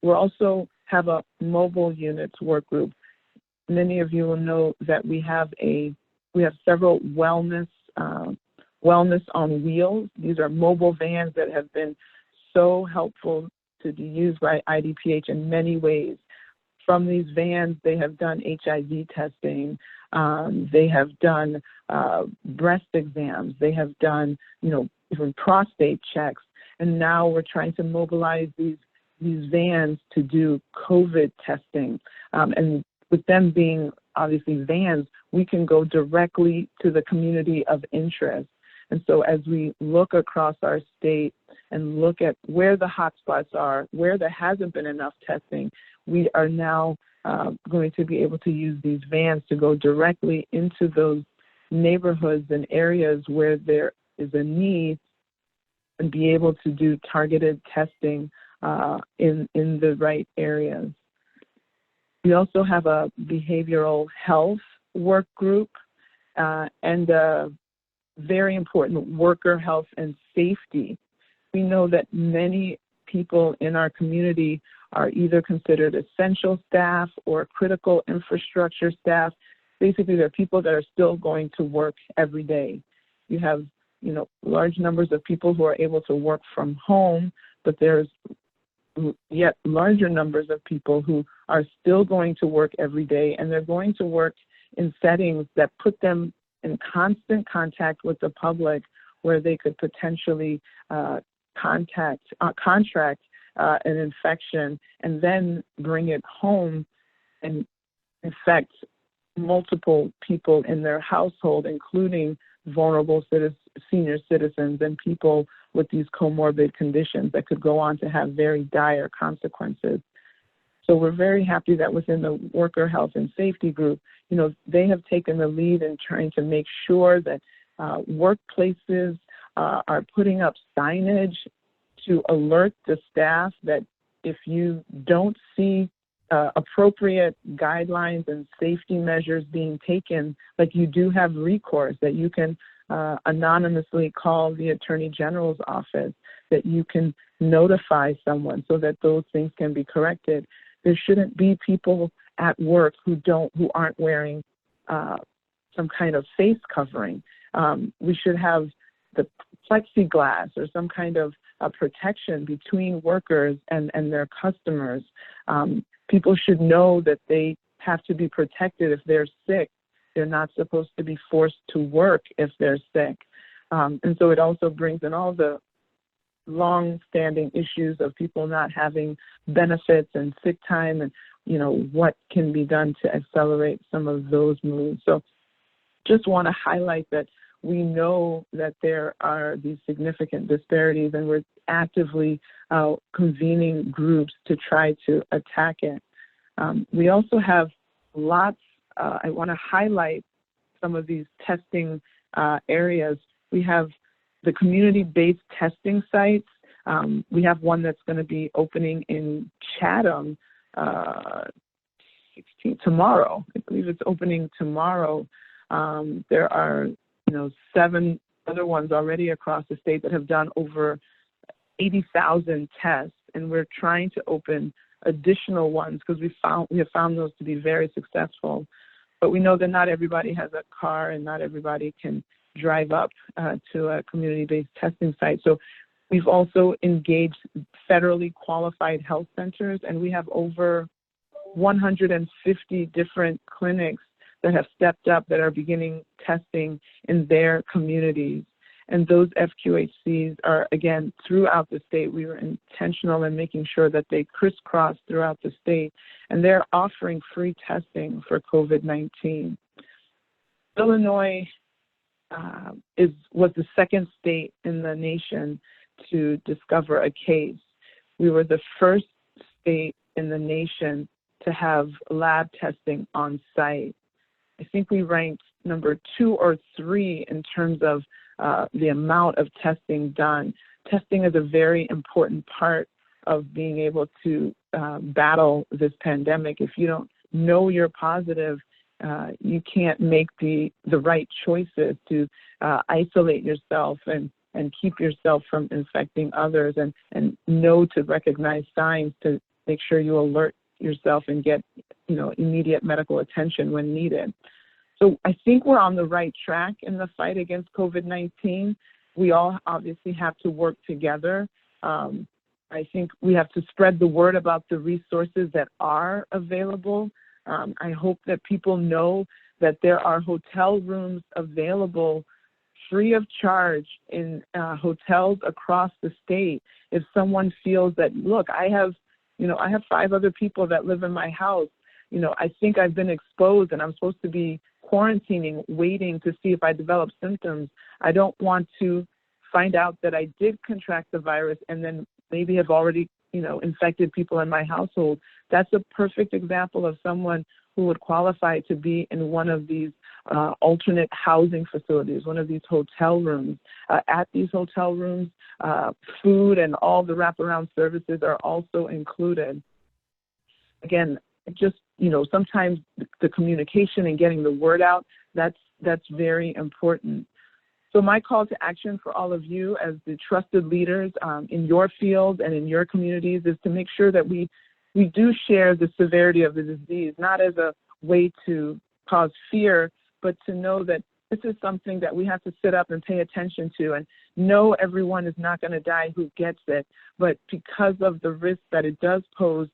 We also have a mobile units work group. Many of you will know that we have several wellness on wheels. These are mobile vans that have been so helpful to be used by IDPH in many ways. From these vans, they have done HIV testing, they have done breast exams, they have done, even prostate checks, and now we're trying to mobilize these vans to do COVID testing. And with them being obviously vans, we can go directly to the community of interest. And so as we look across our state and look at where the hotspots are, where there hasn't been enough testing, we are now going to be able to use these vans to go directly into those neighborhoods and areas where there is a need and be able to do targeted testing in the right areas. We also have a behavioral health work group and a very important worker health and safety. We know that many people in our community are either considered essential staff or critical infrastructure staff. Basically, they're people that are still going to work every day. You have, large numbers of people who are able to work from home, but there's yet larger numbers of people who are still going to work every day, and they're going to work in settings that put them in constant contact with the public, where they could potentially contract an infection and then bring it home and infect multiple people in their household, including vulnerable senior citizens and people with these comorbid conditions that could go on to have very dire consequences. So we're very happy that within the worker health and safety group, they have taken the lead in trying to make sure that workplaces are putting up signage to alert the staff that if you don't see appropriate guidelines and safety measures being taken, like you do have recourse, that you can anonymously call the Attorney General's office, that you can notify someone so that those things can be corrected. There shouldn't be people at work who aren't wearing some kind of face covering. We should have the plexiglass or some kind of protection between workers and their customers. People should know that they have to be protected if they're sick. They're not supposed to be forced to work if they're sick. And so it also brings in all the long-standing issues of people not having benefits and sick time, and what can be done to accelerate some of those moves. So just want to highlight that we know that there are these significant disparities, and we're actively convening groups to try to attack it. We also have lots, I want to highlight some of these testing areas. We have the community-based testing sites. We have one that's going to be opening in Chatham tomorrow. I believe it's opening tomorrow. There are 7 other ones already across the state that have done over 80,000 tests, and we're trying to open additional ones because we have found those to be very successful. But we know that not everybody has a car and not everybody can drive up to a community-based testing site. So we've also engaged federally qualified health centers, and we have over 150 different clinics that have stepped up that are beginning testing in their communities. And those FQHCs are, again, throughout the state. We were intentional in making sure that they crisscross throughout the state, and they're offering free testing for COVID-19. Illinois was the second state in the nation to discover a case. We were the first state in the nation to have lab testing on site. I think we ranked number 2 or 3 in terms of the amount of testing done. Testing is a very important part of being able to battle this pandemic. If you don't know you're positive, you can't make the right choices to isolate yourself and keep yourself from infecting others, and know to recognize signs to make sure you alert yourself and get immediate medical attention when needed. So I think we're on the right track in the fight against COVID-19. We all obviously have to work together. I think we have to spread the word about the resources that are available. I hope that people know that there are hotel rooms available free of charge in hotels across the state. If someone feels that, look, I have 5 other people that live in my house, I think I've been exposed and I'm supposed to be quarantining, waiting to see if I develop symptoms. I don't want to find out that I did contract the virus and then maybe have already, infected people in my household. That's a perfect example of someone who would qualify to be in one of these alternate housing facilities, one of these hotel rooms. At these hotel rooms, food and all the wraparound services are also included. Again, just, sometimes the communication and getting the word out, that's very important. So my call to action for all of you as the trusted leaders in your field and in your communities is to make sure that we do share the severity of the disease, not as a way to cause fear, but to know that this is something that we have to sit up and pay attention to, and know everyone is not going to die who gets it, but because of the risk that it does pose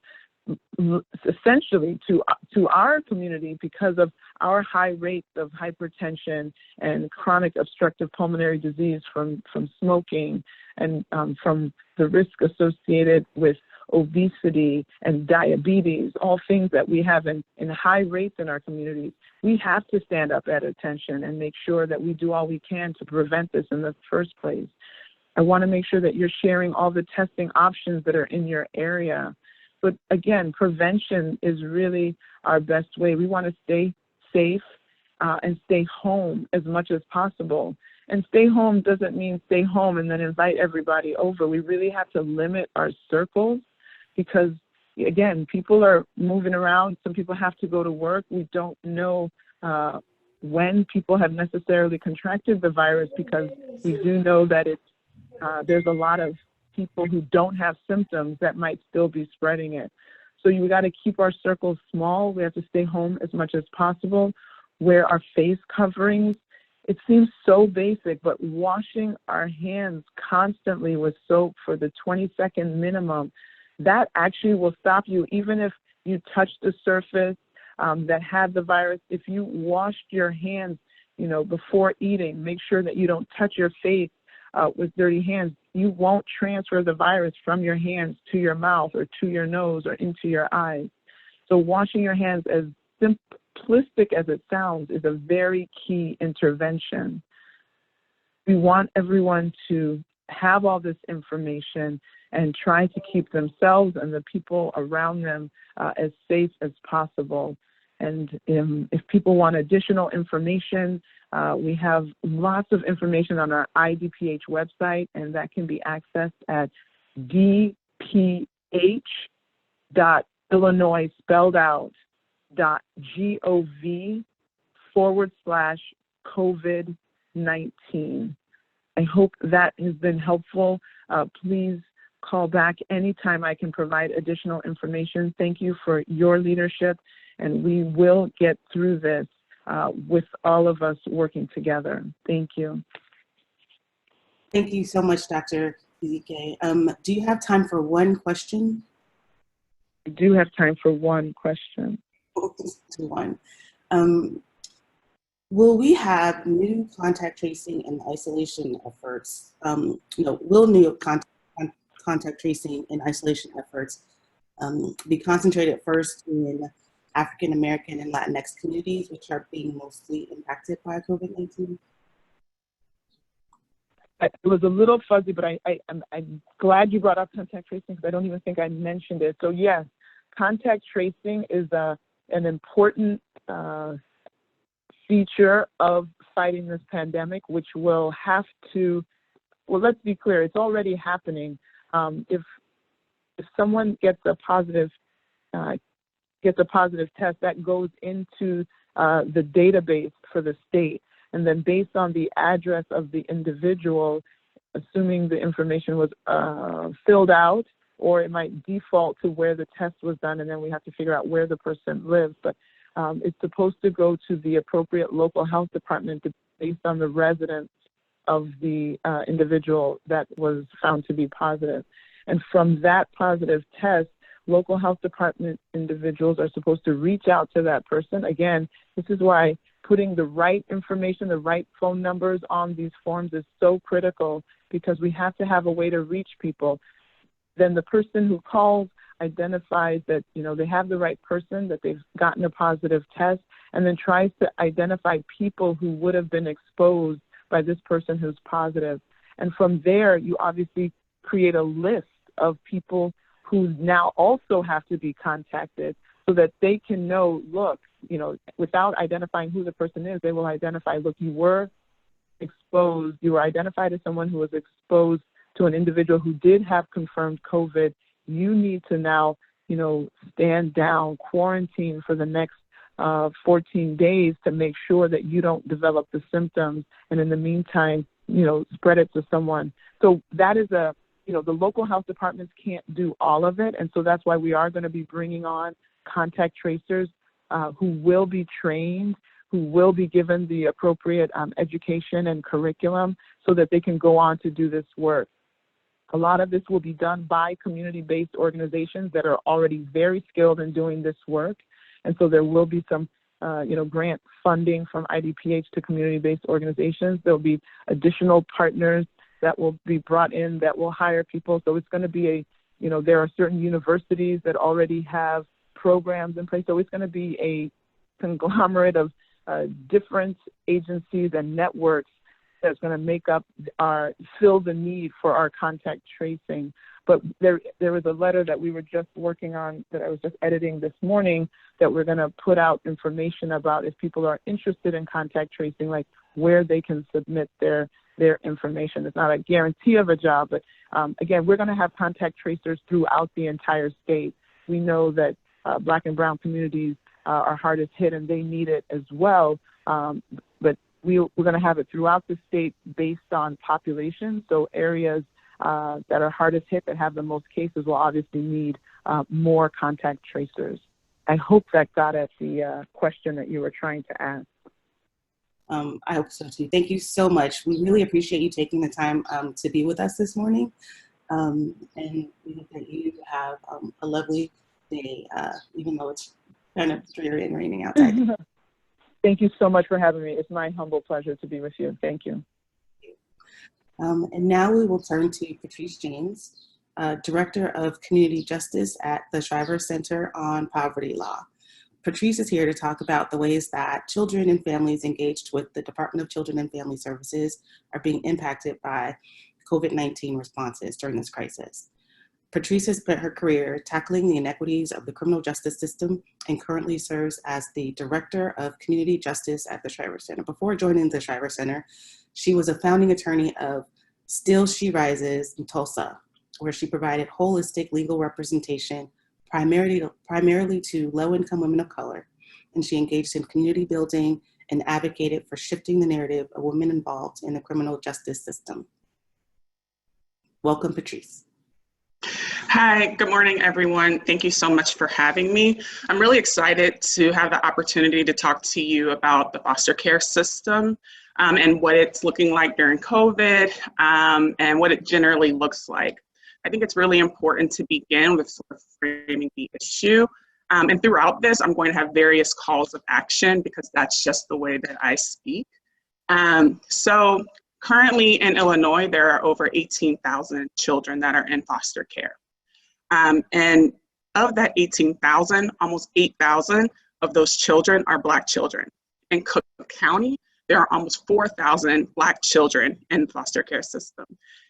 essentially to our community because of our high rates of hypertension and chronic obstructive pulmonary disease from smoking and from the risk associated with obesity and diabetes, all things that we have in high rates in our communities. We have to stand up at attention and make sure that we do all we can to prevent this in the first place. I want to make sure that you're sharing all the testing options that are in your area. But again, prevention is really our best way. We want to stay safe and stay home as much as possible. And stay home doesn't mean stay home and then invite everybody over. We really have to limit our circles because, again, people are moving around. Some people have to go to work. We don't know when people have necessarily contracted the virus because we do know that there's a lot of people who don't have symptoms that might still be spreading it. So you got to keep our circles small. We have to stay home as much as possible. Wear our face coverings. It seems so basic, but washing our hands constantly with soap for the 20-second minimum, that actually will stop you. Even if you touched the surface that had the virus, if you washed your hands, before eating, make sure that you don't touch your face with dirty hands. You won't transfer the virus from your hands to your mouth or to your nose or into your eyes. So washing your hands, as simplistic as it sounds, is a very key intervention. We want everyone to have all this information and try to keep themselves and the people around them as safe as possible. And if people want additional information, we have lots of information on our IDPH website, and that can be accessed at dph.illinois spelled out .gov/COVID-19. I hope that has been helpful. Please call back anytime I can provide additional information. Thank you for your leadership, and we will get through this with all of us working together. Thank you. Thank you so much, Dr. Ezike. Do you have time for one question? I do have time for one question. One. Will we have new contact tracing and isolation efforts? Will new contact tracing and isolation efforts be concentrated first in African American and Latinx communities, which are being mostly impacted by COVID-19? It was a little fuzzy, but I'm glad you brought up contact tracing because I don't even think I mentioned it. So yes, contact tracing is an important feature of fighting this pandemic, which will have to, well, let's be clear, it's already happening. If someone gets a positive test, that goes into the database for the state. And then based on the address of the individual, assuming the information was filled out, or it might default to where the test was done, and then we have to figure out where the person lives. But it's supposed to go to the appropriate local health department based on the residence of the individual that was found to be positive. And from that positive test, local health department individuals are supposed to reach out to that person. Again, this is why putting the right information, the right phone numbers on these forms is so critical, because we have to have a way to reach people. Then the person who calls identifies that, they have the right person, that they've gotten a positive test, and then tries to identify people who would have been exposed by this person who's positive. And from there, you obviously create a list of people who now also have to be contacted so that they can know, look, without identifying who the person is, they will identify, look, you were exposed, you were identified as someone who was exposed to an individual who did have confirmed COVID. You need to now, stand down, quarantine for the next 14 days to make sure that you don't develop the symptoms. And in the meantime, spread it to someone. So that is the local health departments can't do all of it. And so that's why we are going to be bringing on contact tracers who will be trained, who will be given the appropriate education and curriculum so that they can go on to do this work. A lot of this will be done by community-based organizations that are already very skilled in doing this work. And so there will be some, grant funding from IDPH to community-based organizations. There'll be additional partners that will be brought in that will hire people. So it's going to be there are certain universities that already have programs in place. So it's going to be a conglomerate of different agencies and networks that's going to fill the need for our contact tracing. But there was a letter that we were just working on that I was just editing this morning that we're going to put out information about if people are interested in contact tracing, like where they can submit their information. It's not a guarantee of a job, but again, we're going to have contact tracers throughout the entire state. We know that Black and Brown communities are hardest hit and they need it as well, but we're going to have it throughout the state based on population. So areas that are hardest hit, that have the most cases, will obviously need more contact tracers. I hope that got at the question that you were trying to ask. I hope so too. Thank you so much. We really appreciate you taking the time to be with us this morning. And we hope that you have a lovely day, even though it's kind of dreary and raining outside. Thank you so much for having me. It's my humble pleasure to be with you. Thank you. And now we will turn to Patrice James, Director of Community Justice at the Schreiber Center on Poverty Law. Patrice is here to talk about the ways that children and families engaged with the Department of Children and Family Services are being impacted by COVID-19 responses during this crisis. Patrice has spent her career tackling the inequities of the criminal justice system and currently serves as the Director of Community Justice at the Schreiber Center. Before joining the Schreiber Center, she was a founding attorney of Still She Rises in Tulsa, where she provided holistic legal representation primarily to low-income women of color, and she engaged in community building and advocated for shifting the narrative of women involved in the criminal justice system. Welcome, Patrice. Hi, good morning, everyone. Thank you so much for having me. I'm really excited to have the opportunity to talk to you about the foster care system and what it's looking like during COVID and what it generally looks like. I think it's really important to begin with sort of framing the issue. And throughout this, I'm going to have various calls of action because that's just the way that I speak. So currently in Illinois, there are over 18,000 children that are in foster care. And of that 18,000, almost 8,000 of those children are Black children. In Cook County, there are almost 4,000 Black children in the foster care system.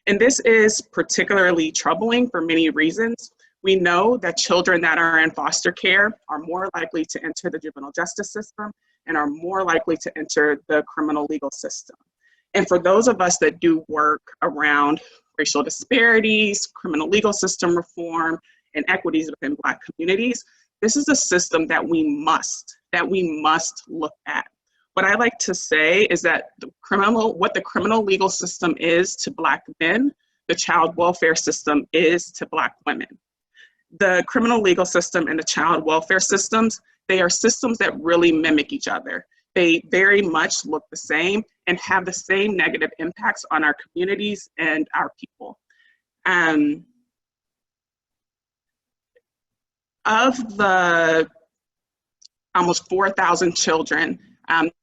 And this is particularly troubling for many reasons. We know that children that are in foster care are more likely to enter the juvenile justice system and are more likely to enter the criminal legal system. And for those of us that do work around racial disparities, criminal legal system reform, and equities within Black communities, this is a system that we must look at. What I like to say is that what the criminal legal system is to Black men, the child welfare system is to Black women. The criminal legal system and the child welfare systems, they are systems that really mimic each other. They very much look the same and have the same negative impacts on our communities and our people. Of the almost 4,000 children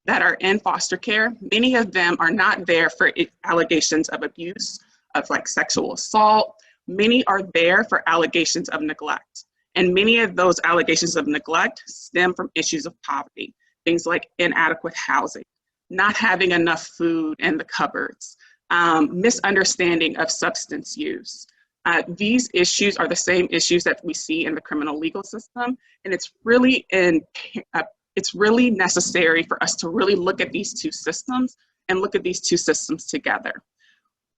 that are in foster care, many of them are not there for allegations of abuse, of like sexual assault. Many are there for allegations of neglect. And many of those allegations of neglect stem from issues of poverty, things like inadequate housing, not having enough food in the cupboards, misunderstanding of substance use. These issues are the same issues that we see in the criminal legal system, and it's really necessary for us to really look at these two systems and look at these two systems together.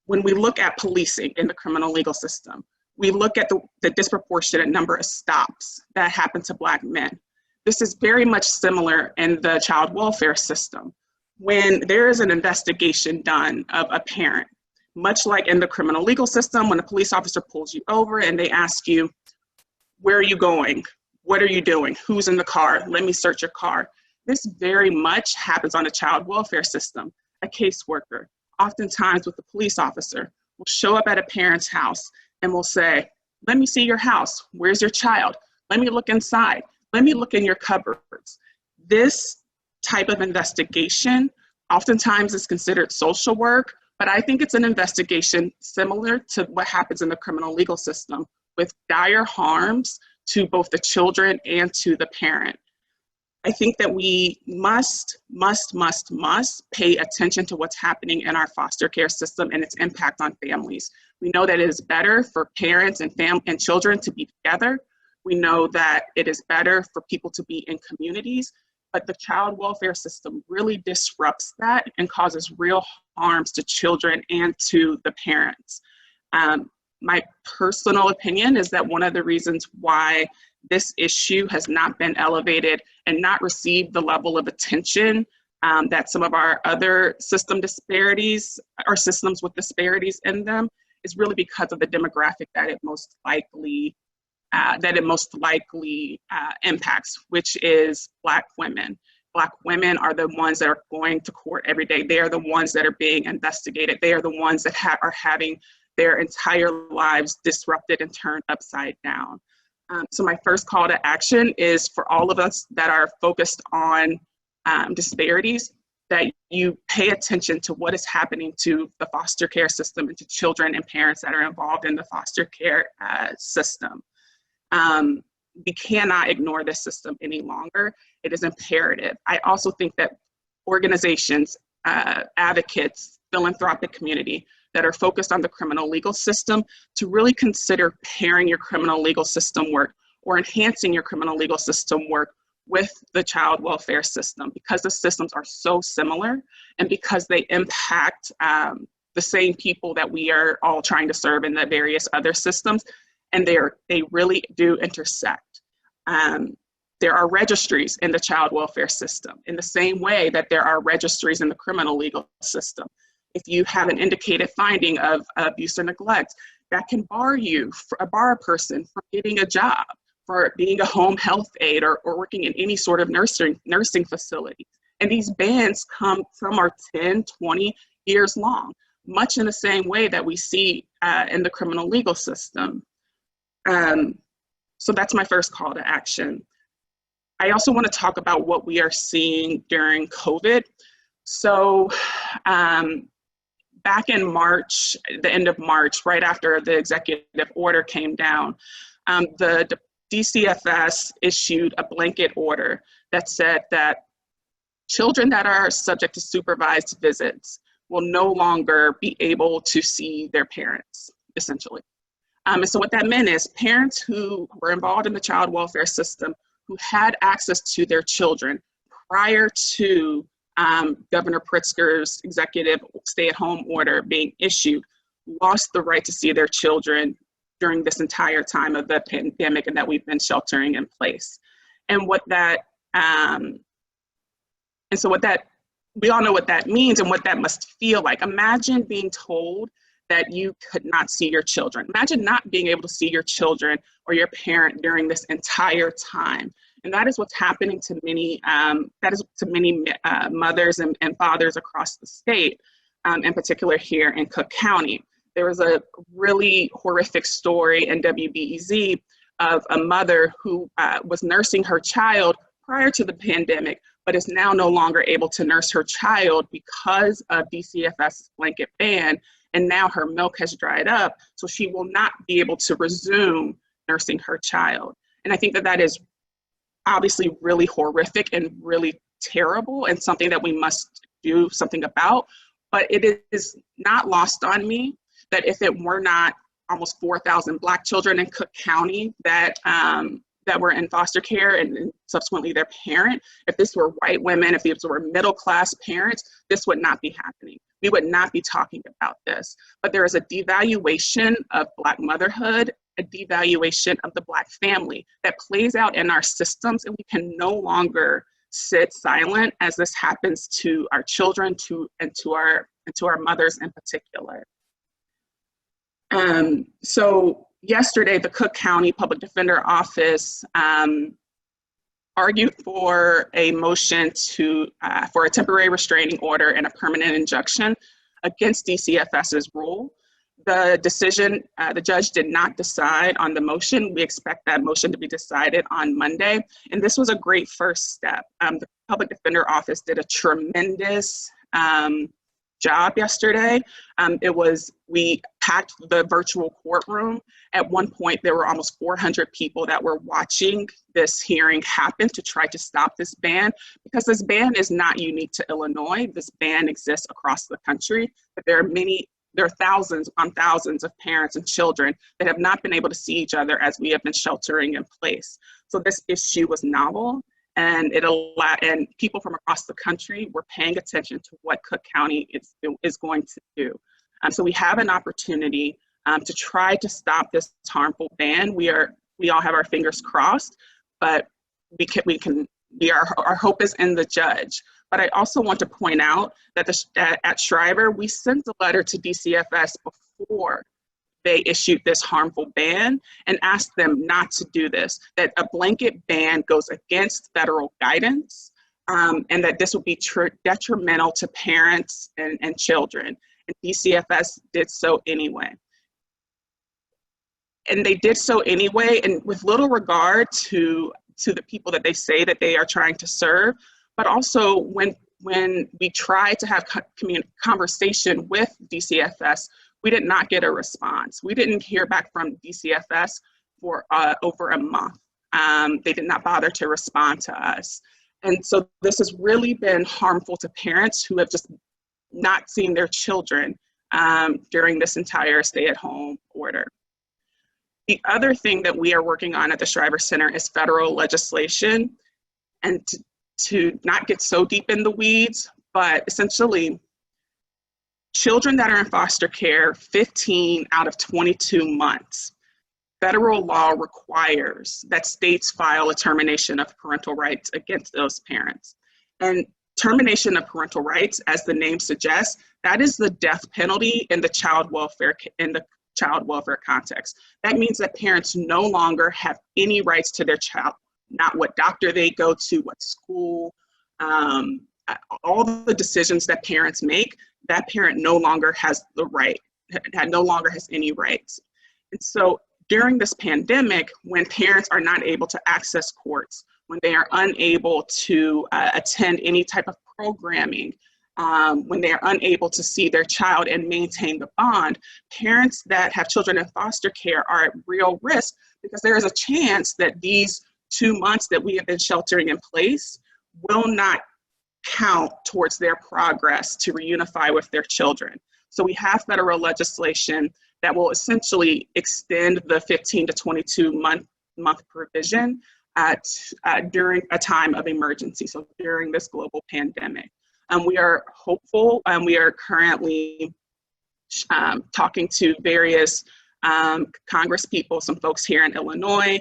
When we look at policing in the criminal legal system, we look at the disproportionate number of stops that happen to Black men. This is very much similar in the child welfare system. When there is an investigation done of a parent, much like in the criminal legal system, when a police officer pulls you over and they ask you, where are you going? What are you doing? Who's in the car? Let me search your car. This very much happens on a child welfare system. A caseworker, oftentimes with a police officer, will show up at a parent's house and will say, let me see your house. Where's your child? Let me look inside. Let me look in your cupboards. This type of investigation oftentimes is considered social work, but I think it's an investigation similar to what happens in the criminal legal system with dire harms to both the children and to the parent. I think that we must pay attention to what's happening in our foster care system and its impact on families. We know that it is better for parents and children to be together. We know that it is better for people to be in communities, but the child welfare system really disrupts that and causes real harms to children and to the parents. My personal opinion is that one of the reasons why this issue has not been elevated and not received the level of attention that some of our other system disparities or systems with disparities in them is really because of the demographic that it most likely impacts, which is Black women. Black women are the ones that are going to court every day. They are the ones that are being investigated. They are the ones that are having their entire lives disrupted and turned upside down. So my first call to action is for all of us that are focused on disparities, that you pay attention to what is happening to the foster care system and to children and parents that are involved in the foster care system. We cannot ignore this system any longer. It is imperative. I also think that organizations, advocates, philanthropic community that are focused on the criminal legal system to really consider pairing your criminal legal system work or enhancing your criminal legal system work with the child welfare system, because the systems are so similar and because they impact the same people that we are all trying to serve in the various other systems, and they really do intersect. There are registries in the child welfare system in the same way that there are registries in the criminal legal system. If you have an indicated finding of abuse or neglect, that can bar a person from getting a job, for being a home health aide or working in any sort of nursing facility. And these bans some are 10, 20 years long, much in the same way that we see in the criminal legal system. So that's my first call to action. I also want to talk about what we are seeing during COVID. So back in March, the end of March, right after the executive order came down, the DCFS issued a blanket order that said that children that are subject to supervised visits will no longer be able to see their parents, essentially. And so what that meant is parents who were involved in the child welfare system, who had access to their children prior to Governor Pritzker's executive stay-at-home order being issued, lost the right to see their children during this entire time of the pandemic and that we've been sheltering in place. And we all know what that means and what that must feel like. Imagine being told that you could not see your children. Imagine not being able to see your children or your parent during this entire time. And that is what's happening to many, mothers and fathers across the state, in particular here in Cook County. There was a really horrific story in WBEZ of a mother who was nursing her child prior to the pandemic, but is now no longer able to nurse her child because of DCFS's blanket ban. And now her milk has dried up, so she will not be able to resume nursing her child. And I think that that is obviously really horrific and really terrible and something that we must do something about. But it is not lost on me that if it were not almost 4,000 Black children in Cook County that that were in foster care and subsequently their parent, if this were white women, if these were middle-class parents, this would not be happening. We would not be talking about this. But there is a devaluation of Black motherhood, a devaluation of the Black family that plays out in our systems, and we can no longer sit silent as this happens to our children and to our mothers in particular. So yesterday, the Cook County Public Defender Office argued for a motion for a temporary restraining order and a permanent injunction against DCFS's rule. The decision, the judge did not decide on the motion. We expect that motion to be decided on Monday. And this was a great first step. The Public Defender Office did a tremendous job yesterday. We packed the virtual courtroom. At one point, there were almost 400 people that were watching this hearing happen to try to stop this ban, because this ban is not unique to Illinois. This ban exists across the country, but there are thousands on thousands of parents and children that have not been able to see each other as we have been sheltering in place. So this issue was novel, and and people from across the country were paying attention to what Cook County is going to do. So we have an opportunity to try to stop this harmful ban. We all have our fingers crossed, but our hope is in the judge. But I also want to point out that at Schreiber, we sent a letter to DCFS before they issued this harmful ban and asked them not to do this, that a blanket ban goes against federal guidance, and that this would be detrimental to parents and children. And DCFS did so anyway. And they did so anyway, and with little regard to the people that they say that they are trying to serve, but also when we tried to have conversation with DCFS, we did not get a response. We didn't hear back from DCFS for over a month. They did not bother to respond to us. And so this has really been harmful to parents who have just not seen their children during this entire stay-at-home order. The other thing that we are working on at the Schreiber Center is federal legislation, and to not get so deep in the weeds, but essentially children that are in foster care 15 out of 22 months, federal law requires that states file a termination of parental rights against those parents. And termination of parental rights, as the name suggests, that is the death penalty in the child welfare context. That means that parents no longer have any rights to their child, not what doctor they go to, what school, all the decisions that parents make, that parent no longer has the right, no longer has any rights. And so during this pandemic, when parents are not able to access courts, when they are unable to attend any type of programming, when they are unable to see their child and maintain the bond, parents that have children in foster care are at real risk, because there is a chance that these 2 months that we have been sheltering in place will not count towards their progress to reunify with their children. So we have federal legislation that will essentially extend the 15 to 22 month provision during a time of emergency, so during this global pandemic. We are hopeful, and we are currently talking to various Congress people, some folks here in Illinois,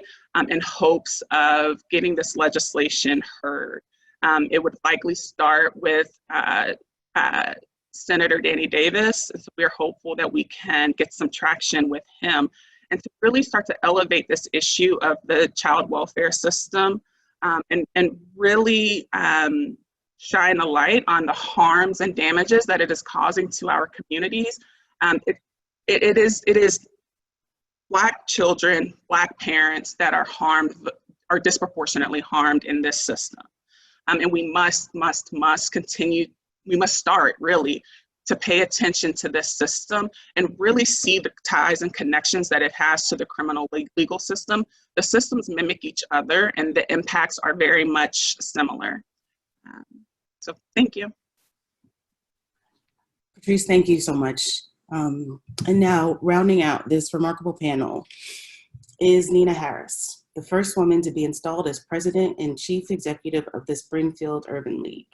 in hopes of getting this legislation heard. It would likely start with Senator Danny Davis. So we are hopeful that we can get some traction with him and to really start to elevate this issue of the child welfare system, and really shine a light on the harms and damages that it is causing to our communities. It is Black children, Black parents that are disproportionately harmed in this system. And we must continue, we must start really to pay attention to this system and really see the ties and connections that it has to the criminal legal system. The systems mimic each other and the impacts are very much similar. So thank you. Patrice, thank you so much. And now, rounding out this remarkable panel is Nina Harris, the first woman to be installed as president and chief executive of the Springfield Urban League.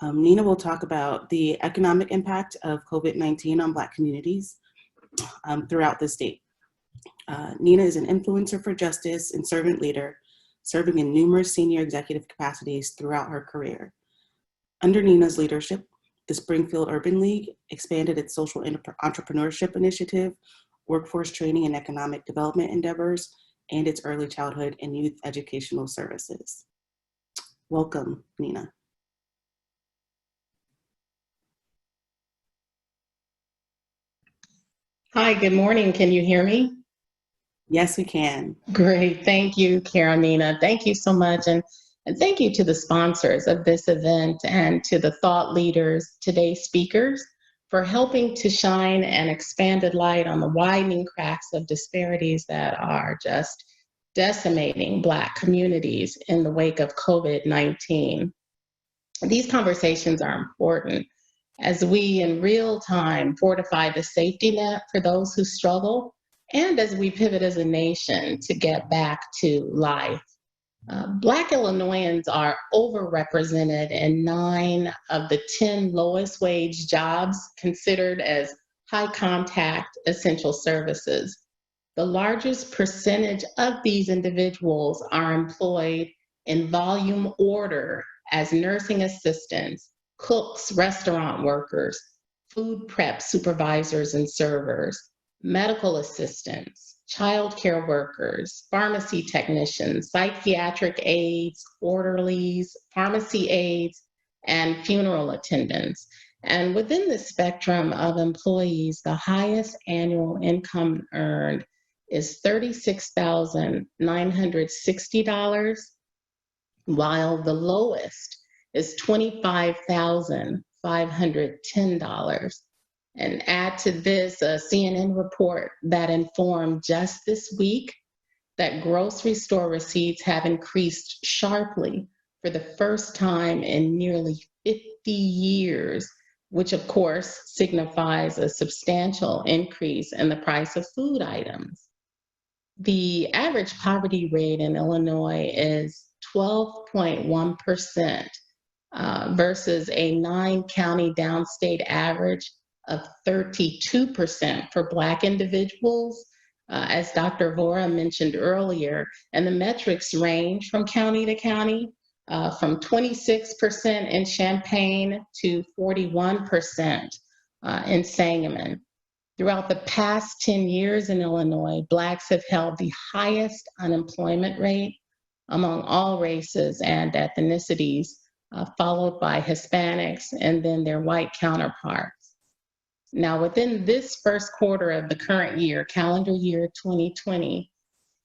Nina will talk about the economic impact of COVID-19 on Black communities throughout the state. Nina is an influencer for justice and servant leader, serving in numerous senior executive capacities throughout her career. Under Nina's leadership, the Springfield Urban League expanded its social entrepreneurship initiative, workforce training and economic development endeavors, and its early childhood and youth educational services. Welcome, Nina. Hi, good morning. Can you hear me? Yes, we can. Great. Thank you, Carolina. Thank you so much. And thank you to the sponsors of this event and to the thought leaders, today's speakers, for helping to shine an expanded light on the widening cracks of disparities that are just decimating Black communities in the wake of COVID-19. These conversations are important as we in real time fortify the safety net for those who struggle, and as we pivot as a nation to get back to life. Black Illinoisans are overrepresented in 9 of the 10 lowest wage jobs considered as high contact essential services. The largest percentage of these individuals are employed in volume order as nursing assistants, cooks, restaurant workers, food prep supervisors and servers, medical assistants, childcare workers, pharmacy technicians, psychiatric aides, orderlies, pharmacy aides, and funeral attendants. And within the spectrum of employees, the highest annual income earned is $36,960, while the lowest is $25,510. And add to this a CNN report that informed just this week that grocery store receipts have increased sharply for the first time in nearly 50 years, which of course signifies a substantial increase in the price of food items. The average poverty rate in Illinois is 12.1% versus a 9-county downstate average of 32% for Black individuals, as Dr. Vora mentioned earlier, and the metrics range from county to county, from 26% in Champaign to 41% in Sangamon. Throughout the past 10 years in Illinois, Blacks have held the highest unemployment rate among all races and ethnicities, followed by Hispanics and then their white counterparts. Now, within this first quarter of the current year, calendar year 2020,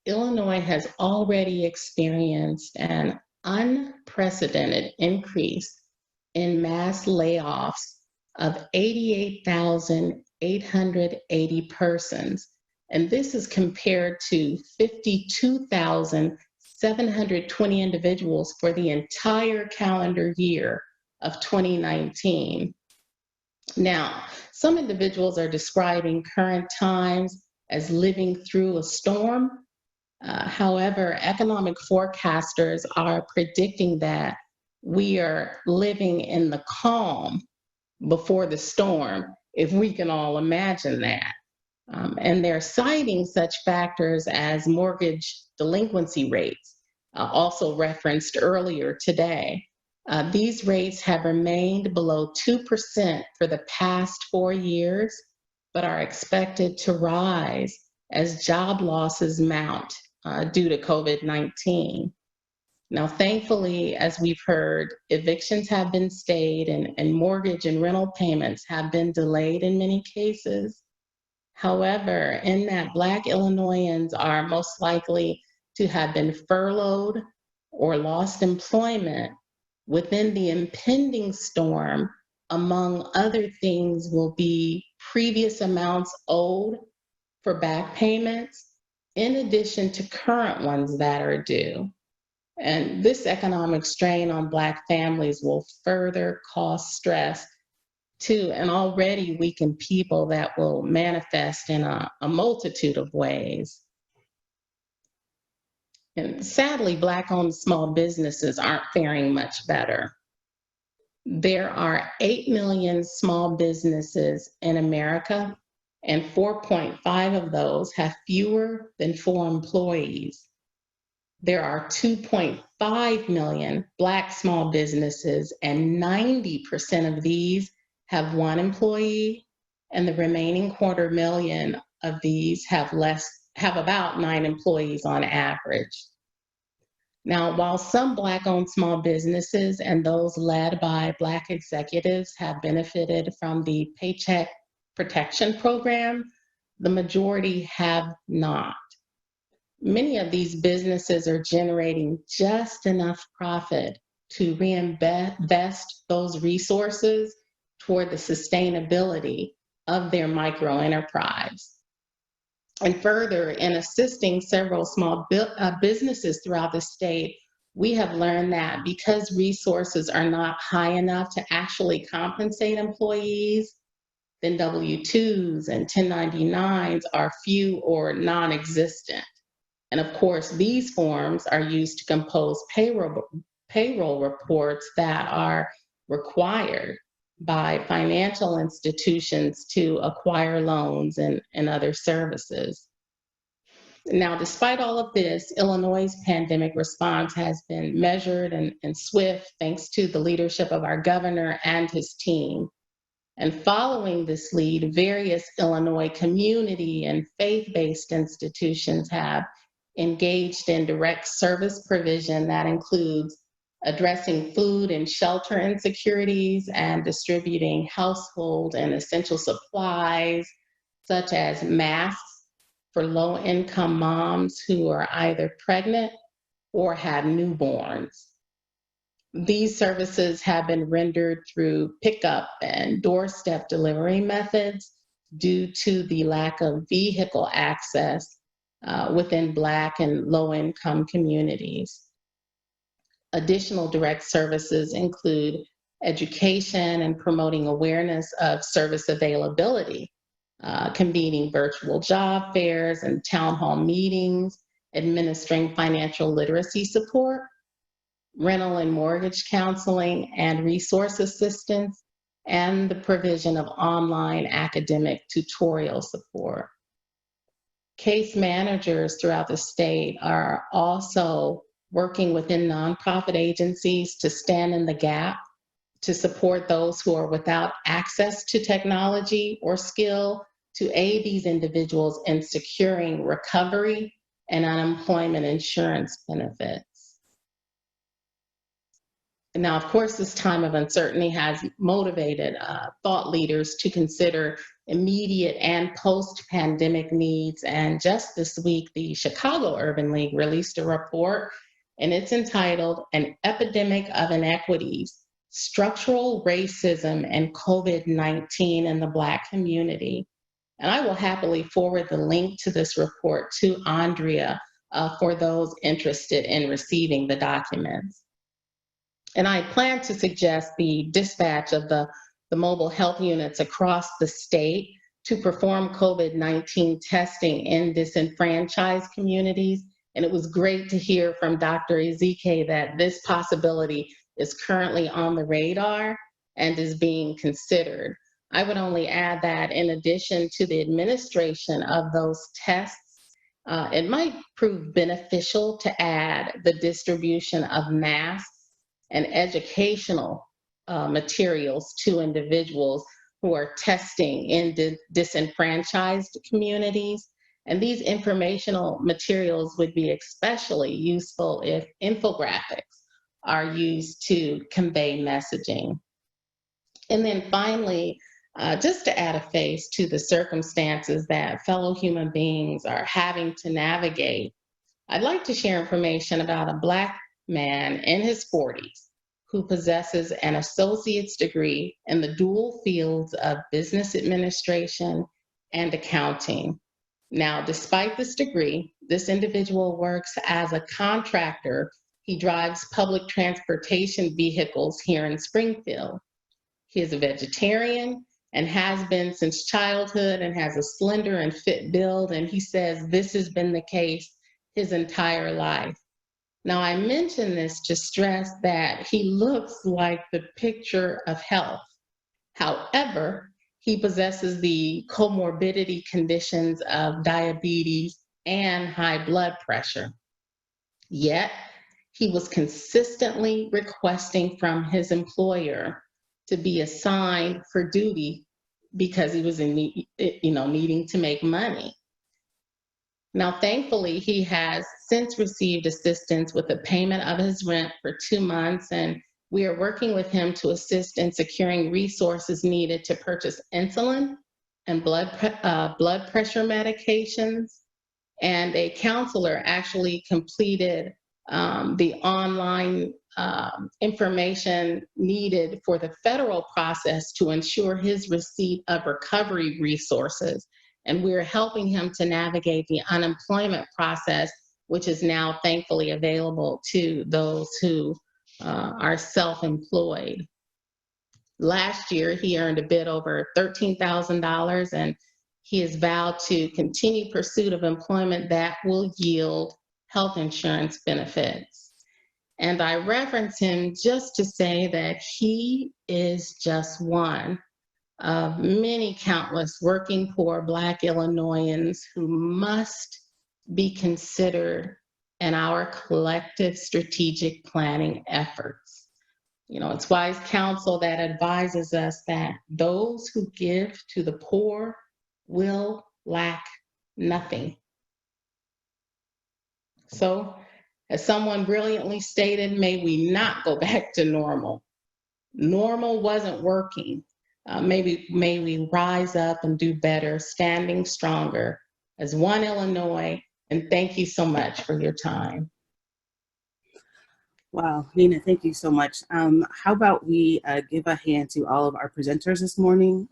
Illinois has already experienced an unprecedented increase in mass layoffs of 88,880 persons. And this is compared to 52,720 individuals for the entire calendar year of 2019. Now, some individuals are describing current times as living through a storm. However, economic forecasters are predicting that we are living in the calm before the storm, if we can all imagine that. And they're citing such factors as mortgage delinquency rates, also referenced earlier today. These rates have remained below 2% for the past 4 years, but are expected to rise as job losses mount due to COVID-19. Now, thankfully, as we've heard, evictions have been stayed and mortgage and rental payments have been delayed in many cases. However, in that Black Illinoisans are most likely to have been furloughed or lost employment within the impending storm among other things, will be previous amounts owed for back payments, in addition to current ones that are due. And this economic strain on Black families will further cause stress to an already weakened people that will manifest in a multitude of ways. And sadly, Black-owned small businesses aren't faring much better. There are 8 million small businesses in America, and 4.5 of those have fewer than 4 employees. There are 2.5 million Black small businesses, and 90% of these have 1 employee, and the remaining 250,000 of these have about 9 employees on average. Now, while some Black-owned small businesses and those led by Black executives have benefited from the Paycheck Protection Program, the majority have not. Many of these businesses are generating just enough profit to reinvest those resources toward the sustainability of their micro enterprise. And further, in assisting several small businesses throughout the state, we have learned that because resources are not high enough to actually compensate employees, then W-2s and 1099s are few or non-existent. And of course, these forms are used to compose payroll reports that are required by financial institutions to acquire loans and other services. Now, despite all of this, Illinois' pandemic response has been measured and swift thanks to the leadership of our governor and his team. And following this lead, various Illinois community and faith-based institutions have engaged in direct service provision that includes addressing food and shelter insecurities and distributing household and essential supplies, such as masks for low-income moms who are either pregnant or have newborns. These services have been rendered through pickup and doorstep delivery methods due to the lack of vehicle access within Black and low-income communities. Additional direct services include education and promoting awareness of service availability, convening virtual job fairs and town hall meetings, administering financial literacy support, rental and mortgage counseling and resource assistance, and the provision of online academic tutorial support. Case managers throughout the state are also working within nonprofit agencies to stand in the gap to support those who are without access to technology or skill, to aid these individuals in securing recovery and unemployment insurance benefits. Now, of course, this time of uncertainty has motivated thought leaders to consider immediate and post-pandemic needs. And just this week, the Chicago Urban League released a report, and it's entitled An Epidemic of Inequities, Structural Racism and COVID-19 in the Black Community. And I will happily forward the link to this report to Andrea for those interested in receiving the documents. And I plan to suggest the dispatch of the mobile health units across the state to perform COVID-19 testing in disenfranchised communities. And it was great to hear from Dr. Ezike that this possibility is currently on the radar and is being considered. I would only add that in addition to the administration of those tests, it might prove beneficial to add the distribution of masks and educational materials to individuals who are testing in disenfranchised communities. And these informational materials would be especially useful if infographics are used to convey messaging. And then finally, just to add a face to the circumstances that fellow human beings are having to navigate, I'd like to share information about a Black man in his 40s who possesses an associate's degree in the dual fields of business administration and accounting. Now, despite this degree, this individual works as a contractor. He drives public transportation vehicles here in Springfield. He is a vegetarian and has been since childhood, and has a slender and fit build, and he says this has been the case his entire life. Now, I mention this to stress that he looks like the picture of health. However, he possesses the comorbidity conditions of diabetes and high blood pressure. Yet, he was consistently requesting from his employer to be assigned for duty because he was in needing to make money. Now, thankfully, he has since received assistance with the payment of his rent for 2 months, and we are working with him to assist in securing resources needed to purchase insulin and blood pressure medications. And a counselor actually completed the online information needed for the federal process to ensure his receipt of recovery resources. And we're helping him to navigate the unemployment process, which is now thankfully available to those who are self-employed. Last year, he earned a bit over $13,000, and he has vowed to continue pursuit of employment that will yield health insurance benefits. And I reference him just to say that he is just one of many countless working poor Black Illinoisans who must be considered in our collective strategic planning efforts. You know, it's wise counsel that advises us that those who give to the poor will lack nothing. So, as someone brilliantly stated, may we not go back to normal. Normal wasn't working. May we rise up and do better, standing stronger as one Illinois. And thank you so much for your time. Wow, Nina, thank you so much. How about we give a hand to all of our presenters this morning?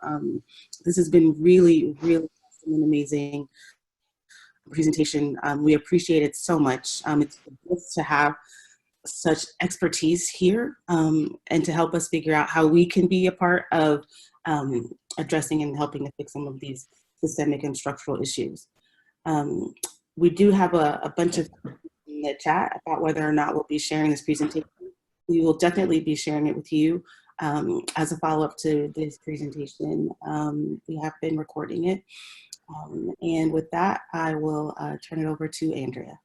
This has been really, really awesome and amazing presentation. We appreciate it so much. It's good to have such expertise here and to help us figure out how we can be a part of addressing and helping to fix some of these systemic and structural issues. We do have a bunch of in the chat about whether or not we'll be sharing this presentation. We will definitely be sharing it with you as a follow-up to this presentation. We have been recording it. And with that, I will turn it over to Andrea.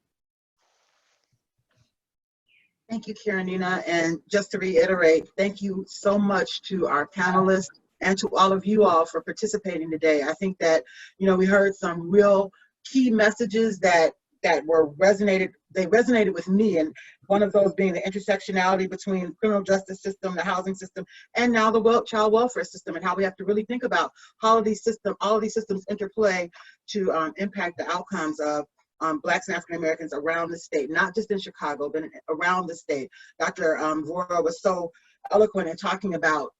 Thank you, Karenina. And just to reiterate, thank you so much to our panelists and to all of you all for participating today. I think that, you know, we heard some real key messages that resonated with me, and one of those being the intersectionality between the criminal justice system, the housing system, and now the child welfare system, and how we have to really think about how all of these systems interplay to impact the outcomes of Blacks and African Americans around the state, not just in Chicago, but around the state. Dr. Vora was so eloquent in talking about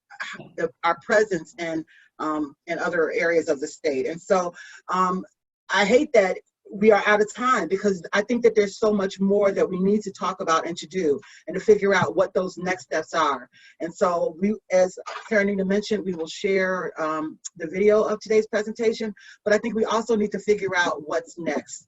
our presence in other areas of the state. And so I hate that we are out of time, because I think that there's so much more that we need to talk about and to do, and to figure out what those next steps are. And so we, as Karenina mentioned, we will share the video of today's presentation, but I think we also need to figure out what's next.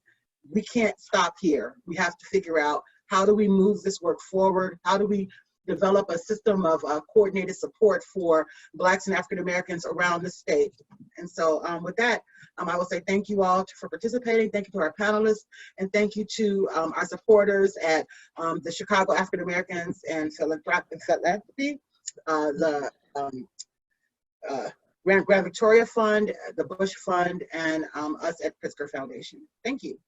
We can't stop here. We have to figure out, how do we move this work forward? How do we develop a system of coordinated support for Blacks and African Americans around the state? And so with that, I will say thank you all for participating. Thank you to our panelists, and thank you to our supporters at the Chicago African Americans and Philanthropy, the Grand Victoria Fund, the Bush Fund, and us at Pritzker Foundation. Thank you.